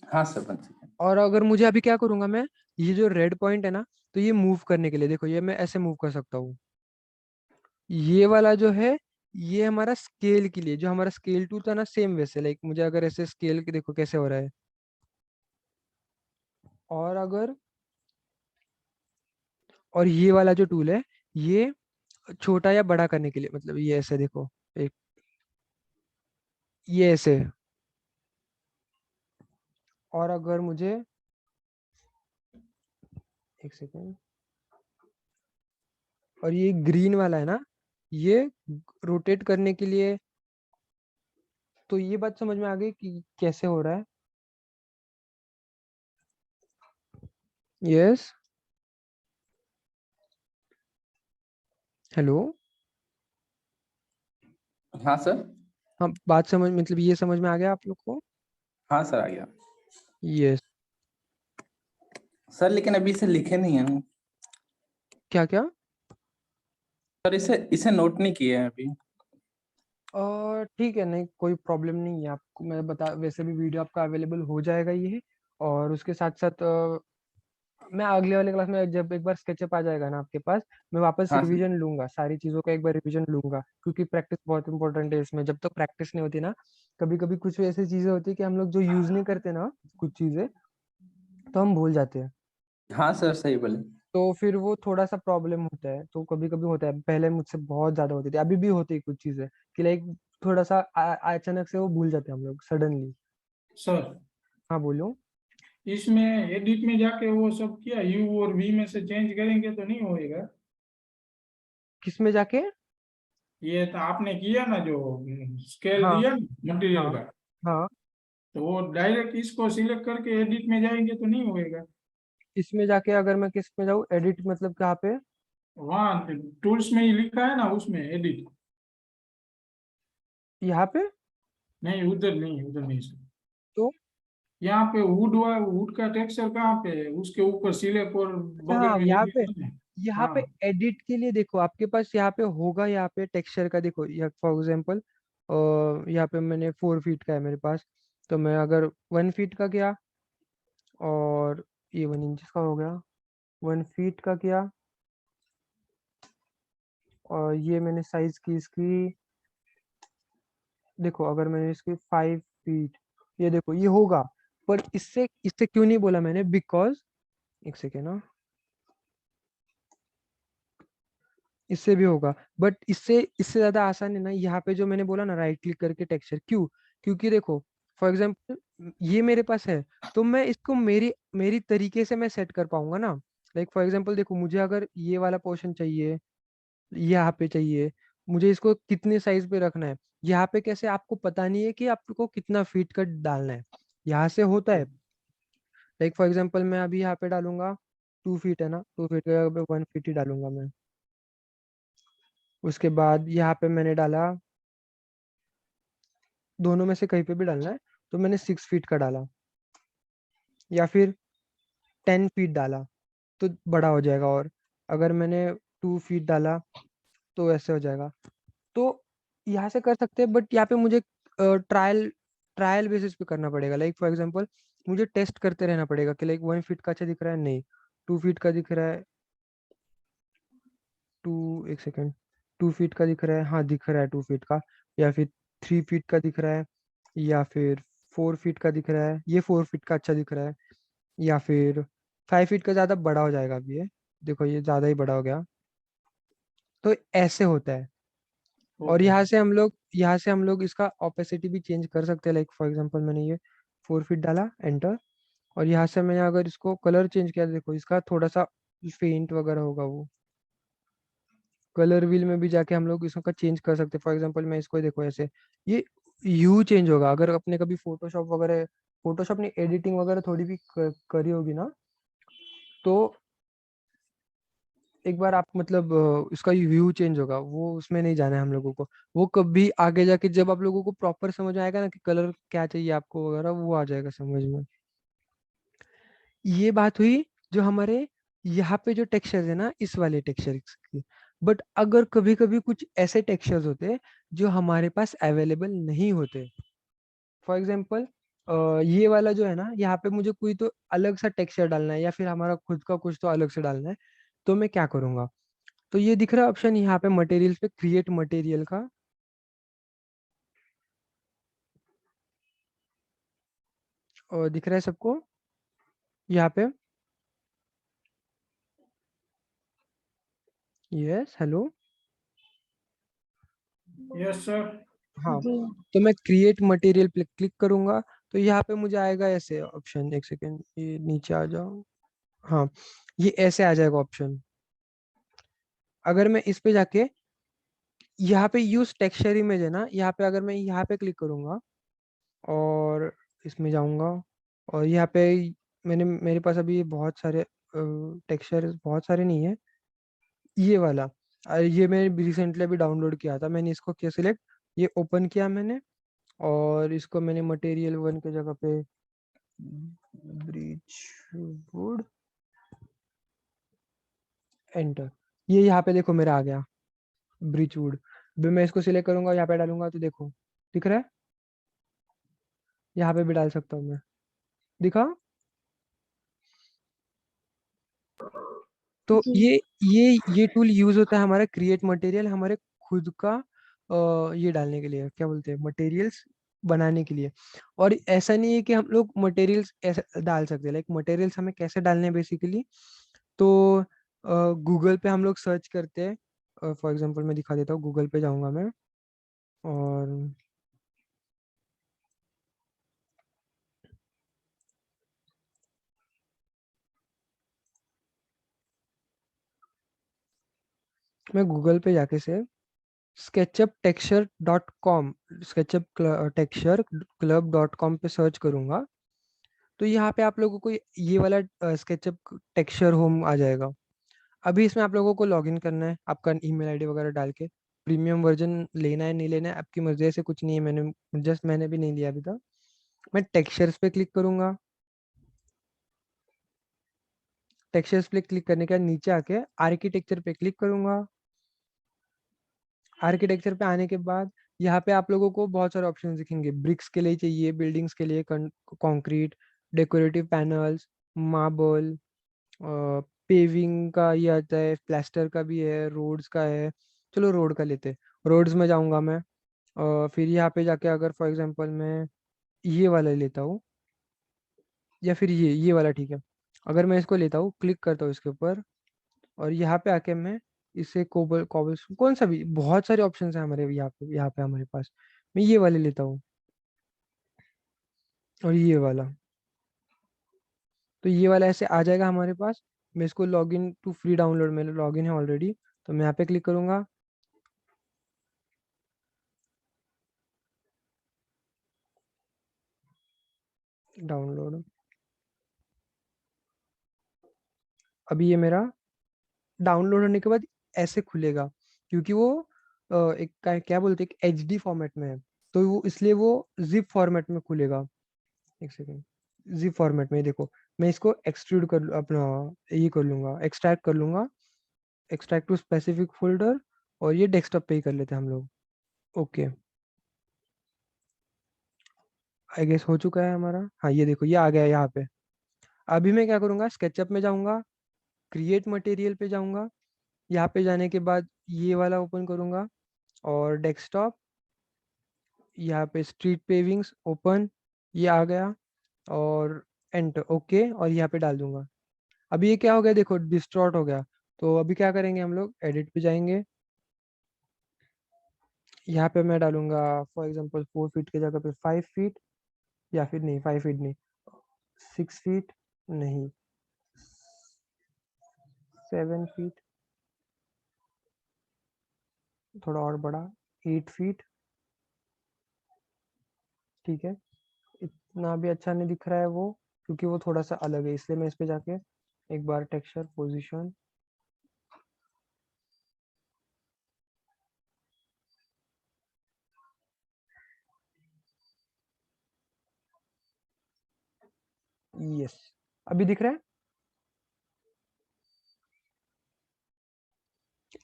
हाँ सर बन चुका है। और अगर मुझे अभी क्या करूंगा मैं, ये जो रेड पॉइंट है ना, तो ये मूव करने के लिए देखो ये मैं ऐसे मूव कर सकता हूँ, ये वाला जो है ये हमारा स्केल के लिए, जो हमारा स्केल टूल था ना सेम वैसे, लाइक मुझे अगर ऐसे स्केल के देखो कैसे हो रहा है, और अगर, और ये वाला जो टूल है ये छोटा या बड़ा करने के लिए, मतलब ये ऐसे देखो, एक ये ऐसे, और अगर मुझे, एक सेकेंड, और ये ग्रीन वाला है ना, ये रोटेट करने के लिए, तो ये बात समझ में आ गई कि कैसे हो रहा है? यस, हेलो, हाँ सर। हाँ बात समझ, मतलब ये समझ में आ गया आप लोग को? हाँ सर आ गया। यस, सर लेकिन अभी इसे लिखे नहीं है हम। क्या क्या? सर इसे इसे नोट नहीं किए हैं अभी। और ठीक है, नहीं कोई प्रॉब्लम नहीं है, आपको मैं बता, वैसे भी वीडियो आपका अवेलेबल हो जाएगा ये, और उसके साथ साथ मैं अगले वाले क्लास में जब एक बार स्केचअप आ जाएगा ना आपके पास, मैं वापस हाँ सर। रिवीजन लूंगा, सारी चीज़ों का एक बार रिवीजन लूंगा, क्योंकि प्रैक्टिस बहुत इंपॉर्टेंट है इसमें, जब तक प्रैक्टिस नहीं होती ना, कभी कभी कुछ ऐसी चीज़ें होती है कि हम लोग जो यूज़ नहीं करते ना कुछ चीज़ें, तो हम भूल जाते हैं, हाँ सर सही बोले। तो फिर वो थोड़ा सा प्रॉब्लम होता है, तो कभी कभी होता है, पहले मुझसे बहुत ज्यादा होती थी, अभी भी होती है कुछ चीजें कि लाइक थोड़ा सा अचानक से वो भूल जाते हैं हम लोग सडनली। सर हाँ बोलो। इसमें एडिट में जाके वो सब किया यू और वी में से चेंज करेंगे तो नहीं होएगा? किस में जाके? ये तो आपने किया ना जो स्केल हाँ दिया मटेरियल हाँ का, हाँ, तो वो डायरेक्ट इसको सिलेक्ट करके एडिट में जाएंगे तो नहीं होएगा? इसमें जाके अगर मैं किस में जाऊँ, एडिट मतलब कहाँ पे? वहाँ टूल्स में ही लिखा है ना उसमें एडिट। यहाँ पे? नहीं उधर नहीं, उधर नहीं सर। तो यहाँ पे वुड वुड का टेक्सचर कहाँ पे है? उसके ऊपर सिलेक्ट और अच्छा बगल हाँ, में यहाँ पे, एडिट है। यहाँ पे हाँ एडिट के लिए देखो आपके पास यहाँ पे होगा, यहाँ पे टेक्सचर का देखो, या फॉर एग्जांपल यहाँ पे मैंने 4 फीट का है मेरे पास, तो मैं अगर 1 फीट का किया, और ये 1 इंच का हो गया, 1 फीट का किया, और ये मैंने साइज की इसकी देखो अगर मैंने इसके 5 फीट, ये देखो ये होगा, पर इससे इससे क्यों नहीं बोला मैंने, बिकॉज एक सेकेंड ना, इससे भी होगा, बट इससे ज्यादा आसान है ना, यहाँ पे जो मैंने बोला ना राइट क्लिक करके टेक्सचर, क्यों, क्योंकि देखो फॉर एग्जांपल ये मेरे पास है, तो मैं इसको मेरी मेरी तरीके से मैं सेट कर पाऊंगा ना। लाइक फॉर एग्जांपल देखो, मुझे अगर ये वाला पोर्शन चाहिए, यहाँ पे चाहिए, मुझे इसको कितने साइज पे रखना है, यहाँ पे कैसे आपको पता नहीं है कि आपको कितना फीट का डालना है, यहाँ से होता है। लाइक फॉर एग्जांपल मैं अभी यहाँ पे डालूंगा 2 फीट है ना, 2 फीट का 1 फीट ही डालूंगा मैं। उसके बाद यहाँ पे मैंने डाला, दोनों में से कहीं पे भी डालना है, तो मैंने 6 फीट का डाला, या फिर 10 फीट डाला तो बड़ा हो जाएगा, और अगर मैंने 2 फीट डाला तो ऐसे हो जाएगा। तो यहाँ से कर सकते हैं, बट यहाँ पे मुझे ट्रायल ट्रायल बेसिस पे करना पड़ेगा। लाइक फॉर एग्जांपल मुझे टेस्ट करते रहना पड़ेगा कि लाइक 1 फीट का अच्छा दिख रहा है, नहीं 2 फीट का दिख रहा है, एक सेकेंड, 2 फीट का दिख रहा है, हाँ दिख रहा है 2 फीट का, या फिर 3 फीट का दिख रहा है, या फिर 4 फीट का दिख रहा है, ये 4 फीट का अच्छा दिख रहा है, या फिर 5 फीट का ज़्यादा बड़ा हो जाएगा अभी ये, देखो ये ज़्यादा ही बड़ा हो गया। तो ऐसे होता है। और यहाँ से हम लोग इसका ऑपेसिटी भी चेंज कर सकते हैं। लाइक फॉर एग्जांपल मैंने ये 4 फीट डाला, एंटर, और यहाँ से मैंने अगर इसको कलर चेंज किया, देखो इसका थोड़ा सा फेंट वगैरह होगा, वो कलर व्हील में भी जाके हम लोग इसका चेंज कर सकते हैं। फॉर एग्जांपल मैं इसको देखो ऐसे, ये ह्यू चेंज होगा। अगर अपने कभी फोटोशॉप ने एडिटिंग वगैरह थोड़ी भी करी होगी ना, तो एक बार आप मतलब इसका व्यू चेंज होगा, वो उसमें नहीं जाना है हम लोगों को। वो कभी आगे जाके जब आप लोगों को प्रॉपर समझ में आएगा ना कि कलर क्या चाहिए आपको वगैरह, वो आ जाएगा समझ में। ये बात हुई जो हमारे यहाँ पे जो टेक्सचर्स है ना, इस वाले टेक्सचर्स की। बट अगर कभी कभी कुछ ऐसे टेक्सचर्स होते हैं जो हमारे पास अवेलेबल नहीं होते, फॉर एग्जाम्पल ये वाला जो है ना, यहाँ पे मुझे कोई तो अलग सा टेक्सचर डालना है, या फिर हमारा खुद का कुछ तो अलग से डालना है, तो मैं क्या करूंगा, तो ये दिख रहा है ऑप्शन यहाँ पे मटेरियल्स पे, क्रिएट मटेरियल का, और दिख रहा है सबको यहाँ पे, यस हेलो, यस सर। हाँ। जी तो मैं क्रिएट मटेरियल पे क्लिक करूंगा, तो यहाँ पे मुझे आएगा ऐसे ऑप्शन, एक सेकेंड ये नीचे आ जाओ, हाँ ये ऐसे आ जाएगा ऑप्शन। अगर मैं इस पे जाके यहाँ पे यूज टेक्सचर इमेज है ना, यहाँ पे अगर मैं यहाँ पे क्लिक करूंगा और इसमें जाऊंगा, और यहाँ पे मेरे पास अभी बहुत सारे टेक्सचर, बहुत सारे नहीं है, ये वाला, ये मैंने रिसेंटली अभी डाउनलोड किया था, मैंने इसको किया सिलेक्ट, ये ओपन किया मैंने, और इसको मैंने मटेरियल 1 के जगह पे ब्रिज वुड, एंटर, ये यहाँ पे देखो मेरा आ गया ब्रिज वुड। मैं इसको सिलेक्ट करूंगा, यहाँ पे डालूंगा, तो देखो दिख रहा है, यहाँ पे भी डाल सकता हूँ मैं, दिखा। तो जी ये टूल यूज होता है हमारा क्रिएट मटेरियल, हमारे खुद का ये डालने के लिए, क्या बोलते हैं, मटेरियल्स बनाने के लिए। और ऐसा नहीं है कि हम लोग मटेरियल्स ऐसे डाल सकते हैं, लाइक मटेरियल्स हमें कैसे डालने हैं बेसिकली, तो गूगल पे हम लोग सर्च करते हैं। फॉर एग्जांपल मैं दिखा देता हूँ, गूगल पे जाऊंगा मैं, और मैं गूगल पे जाके से sketchuptexture.com, sketchup texture club .com पे सर्च करूंगा, तो यहाँ पे आप लोगों को ये वाला स्केचअप टेक्सचर होम आ जाएगा। अभी इसमें आप लोगों को लॉगिन करना है, आपका ईमेल आईडी वगैरह डाल के, प्रीमियम वर्जन लेना है नहीं लेना है आपकी मर्जी, ऐसे कुछ नहीं है, मैंने भी नहीं लिया अभी तक। मैं टेक्सचर्स पे क्लिक करूंगा, टेक्सचर्स पे क्लिक करने के बाद नीचे आके आर्किटेक्चर पे क्लिक करूंगा। आर्किटेक्चर पे आने के बाद यहाँ पे आप लोगों को बहुत सारे ऑप्शन दिखेंगे, ब्रिक्स के लिए चाहिए, बिल्डिंग्स के लिए concrete, decorative panels, marble, paving का ये आता है, प्लास्टर का भी है, रोड्स का है। चलो रोड का लेते हैं, रोड्स में जाऊंगा मैं, फिर यहाँ पे जाके अगर फॉर एग्जांपल मैं ये वाला लेता हूँ या फिर ये वाला, ठीक है। अगर मैं इसको लेता हूँ, क्लिक करता हूँ इसके ऊपर, और यहाँ पे आके मैं इसे कोबल कॉबल कौन सा भी, बहुत सारे ऑप्शन है हमारे यहाँ पे हमारे पास। मैं ये वाले लेता हूँ और ये वाला, तो ये वाला ऐसे आ जाएगा हमारे पास। मैं इसको लॉगिन टू फ्री डाउनलोड, मेरा लॉगिन है ऑलरेडी, तो मैं यहाँ पे क्लिक करूंगा। डाउनलोड, अभी ये मेरा डाउनलोड होने के बाद ऐसे खुलेगा, क्योंकि वो एक क्या बोलते हैं, एक HD फॉर्मेट में है, तो वो इसलिए वो जिप फॉर्मेट में खुलेगा। एक सेकेंड, जिप फॉर्मेट में देखो, मैं इसको एक्सट्रूड कर अपना ये कर लूंगा, एक्सट्रैक्ट कर लूंगा, एक्सट्रैक्ट टू स्पेसिफिक फोल्डर, और ये डेस्कटॉप पे ही कर लेते हैं हम लोग। ओके, आई गेस हो चुका है हमारा। हाँ, ये देखो ये आ गया है यहाँ पे। अभी मैं क्या करूँगा, स्केचअप में जाऊँगा, क्रिएट मटेरियल पे जाऊँगा, यहाँ पे जाने के बाद ये वाला ओपन करूँगा, और डेस्कटॉप, यहाँ पे स्ट्रीट पेविंग्स ओपन, ये आ गया, और एंटर, ओके, और यहाँ पे डाल दूंगा। अभी ये क्या हो गया, देखो डिस्टॉर्ट हो गया। तो अभी क्या करेंगे, हम लोग एडिट पे जाएंगे, यहाँ पे मैं डालूंगा फॉर एग्जांपल 4 फीट की जगह पे 5 फीट, या फिर नहीं 5 फीट नहीं, 6 फीट नहीं, 7 फीट, थोड़ा और बड़ा 8 फीट, ठीक है। इतना भी अच्छा नहीं दिख रहा है वो, क्योंकि वो थोड़ा सा अलग है, इसलिए मैं इस पे जाके एक बार टेक्सचर पोजीशन, यस, अभी दिख रहा है,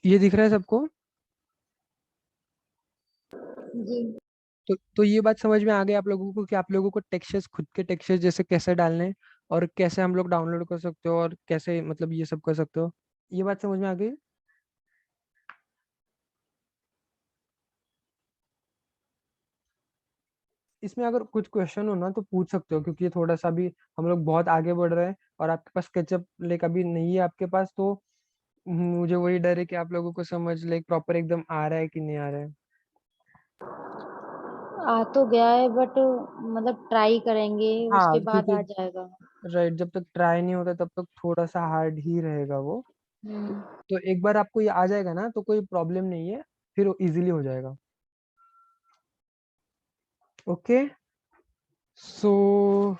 ये दिख रहा है सबको। जी। तो ये बात समझ में आ गई आप लोगों को कि आप लोगों को टेक्सचर्स, खुद के टेक्सचर्स जैसे कैसे डालने हैं, और कैसे हम लोग डाउनलोड कर सकते हो, और कैसे मतलब ये सब कर सकते हो, ये बात समझ में आ गई। इसमें अगर कुछ क्वेश्चन हो ना तो पूछ सकते हो, क्योंकि ये थोड़ा सा भी हम लोग बहुत आगे बढ़ रहे हैं, और आपके पास स्केचअप लाइक अभी नहीं है आपके पास, तो मुझे वही डर है कि आप लोगों को समझ लाइक प्रॉपर एकदम आ रहा है कि नहीं आ रहा है। आ तो गया है बट मतलब ट्राई करेंगे, हाँ, उसके बाद क्योंकि आ जाएगा। राइट, जब तक ट्राई नहीं होता तब तक थोड़ा सा हार्ड ही रहेगा वो। तो, हम्म। तो एक बार आपको ये आ जाएगा ना तो कोई प्रॉब्लम नहीं है, फिर इजीली हो जाएगा। ओके, सो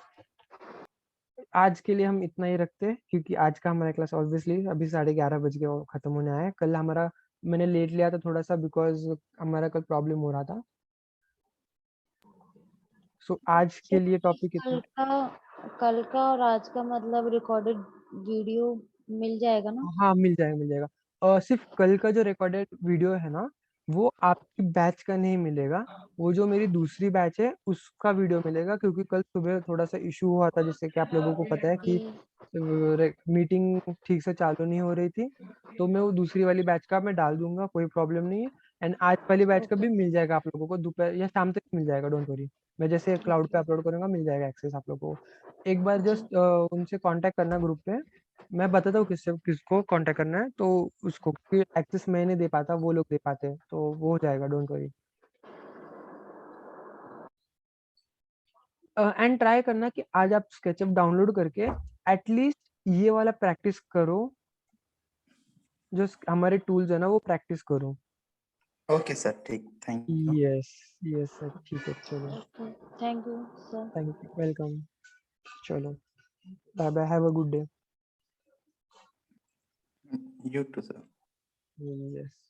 आज के लिए हम इतना ही रखते हैं, क्योंकि आज का हमारा क्लास ऑब्वियसली अभी 11:30 बज गए खत्म होने आया है। कल हमारा, मैंने लेट लिया था थोड़ा सा, बिकॉज हमारा कल प्रॉब्लम हो रहा था। सो आज के लिए चलिए, टॉपिक इतना। कल का और आज का मतलब रिकॉर्डेड वीडियो मिल जाएगा ना? हाँ, मिल जाएगा मिल जाएगा। सिर्फ कल का जो रिकॉर्डेड वीडियो है ना, वो आपकी बैच का नहीं मिलेगा, वो जो मेरी दूसरी बैच है उसका वीडियो मिलेगा, क्योंकि कल सुबह थोड़ा सा इशू हुआ था, जिससे कि आप लोगों को पता है कि जी। मीटिंग ठीक से चालू नहीं हो रही थी। तो मैं वो दूसरी वाली बैच का मैं डाल दूंगा, कोई प्रॉब्लम नहीं है। एंड आज वाली बैच का ओके। भी मिल जाएगा आप लोगों को, दोपहर या शाम तक मिल जाएगा, डोंट वरी। मैं जैसे क्लाउड पे ओके। अपलोड करूंगा, मिल जाएगा एक्सेस आप लोगों को। एक बार जी। जस्ट उनसे कांटेक्ट करना ग्रुप पे, मैं बताता हूँ किसको कांटेक्ट करना है, तो उसको, क्योंकि एक्सेस मैं नहीं दे पाता, वो लोग दे पाते हैं, तो वो हो जाएगा, डोंट वरी। एंड ट्राई करना कि आज आप स्केचअप डाउनलोड करके एटलीस्ट ये वाला प्रैक्टिस करो, जो हमारे टूल्स है ना वो प्रैक्टिस करो। ओके सर, ठीक, thank you. Yes, yes sir, ठीक है, चलो। Okay, thank you sir. Thank you, welcome. चलो, bye bye, have a good day. You too sir. Yes.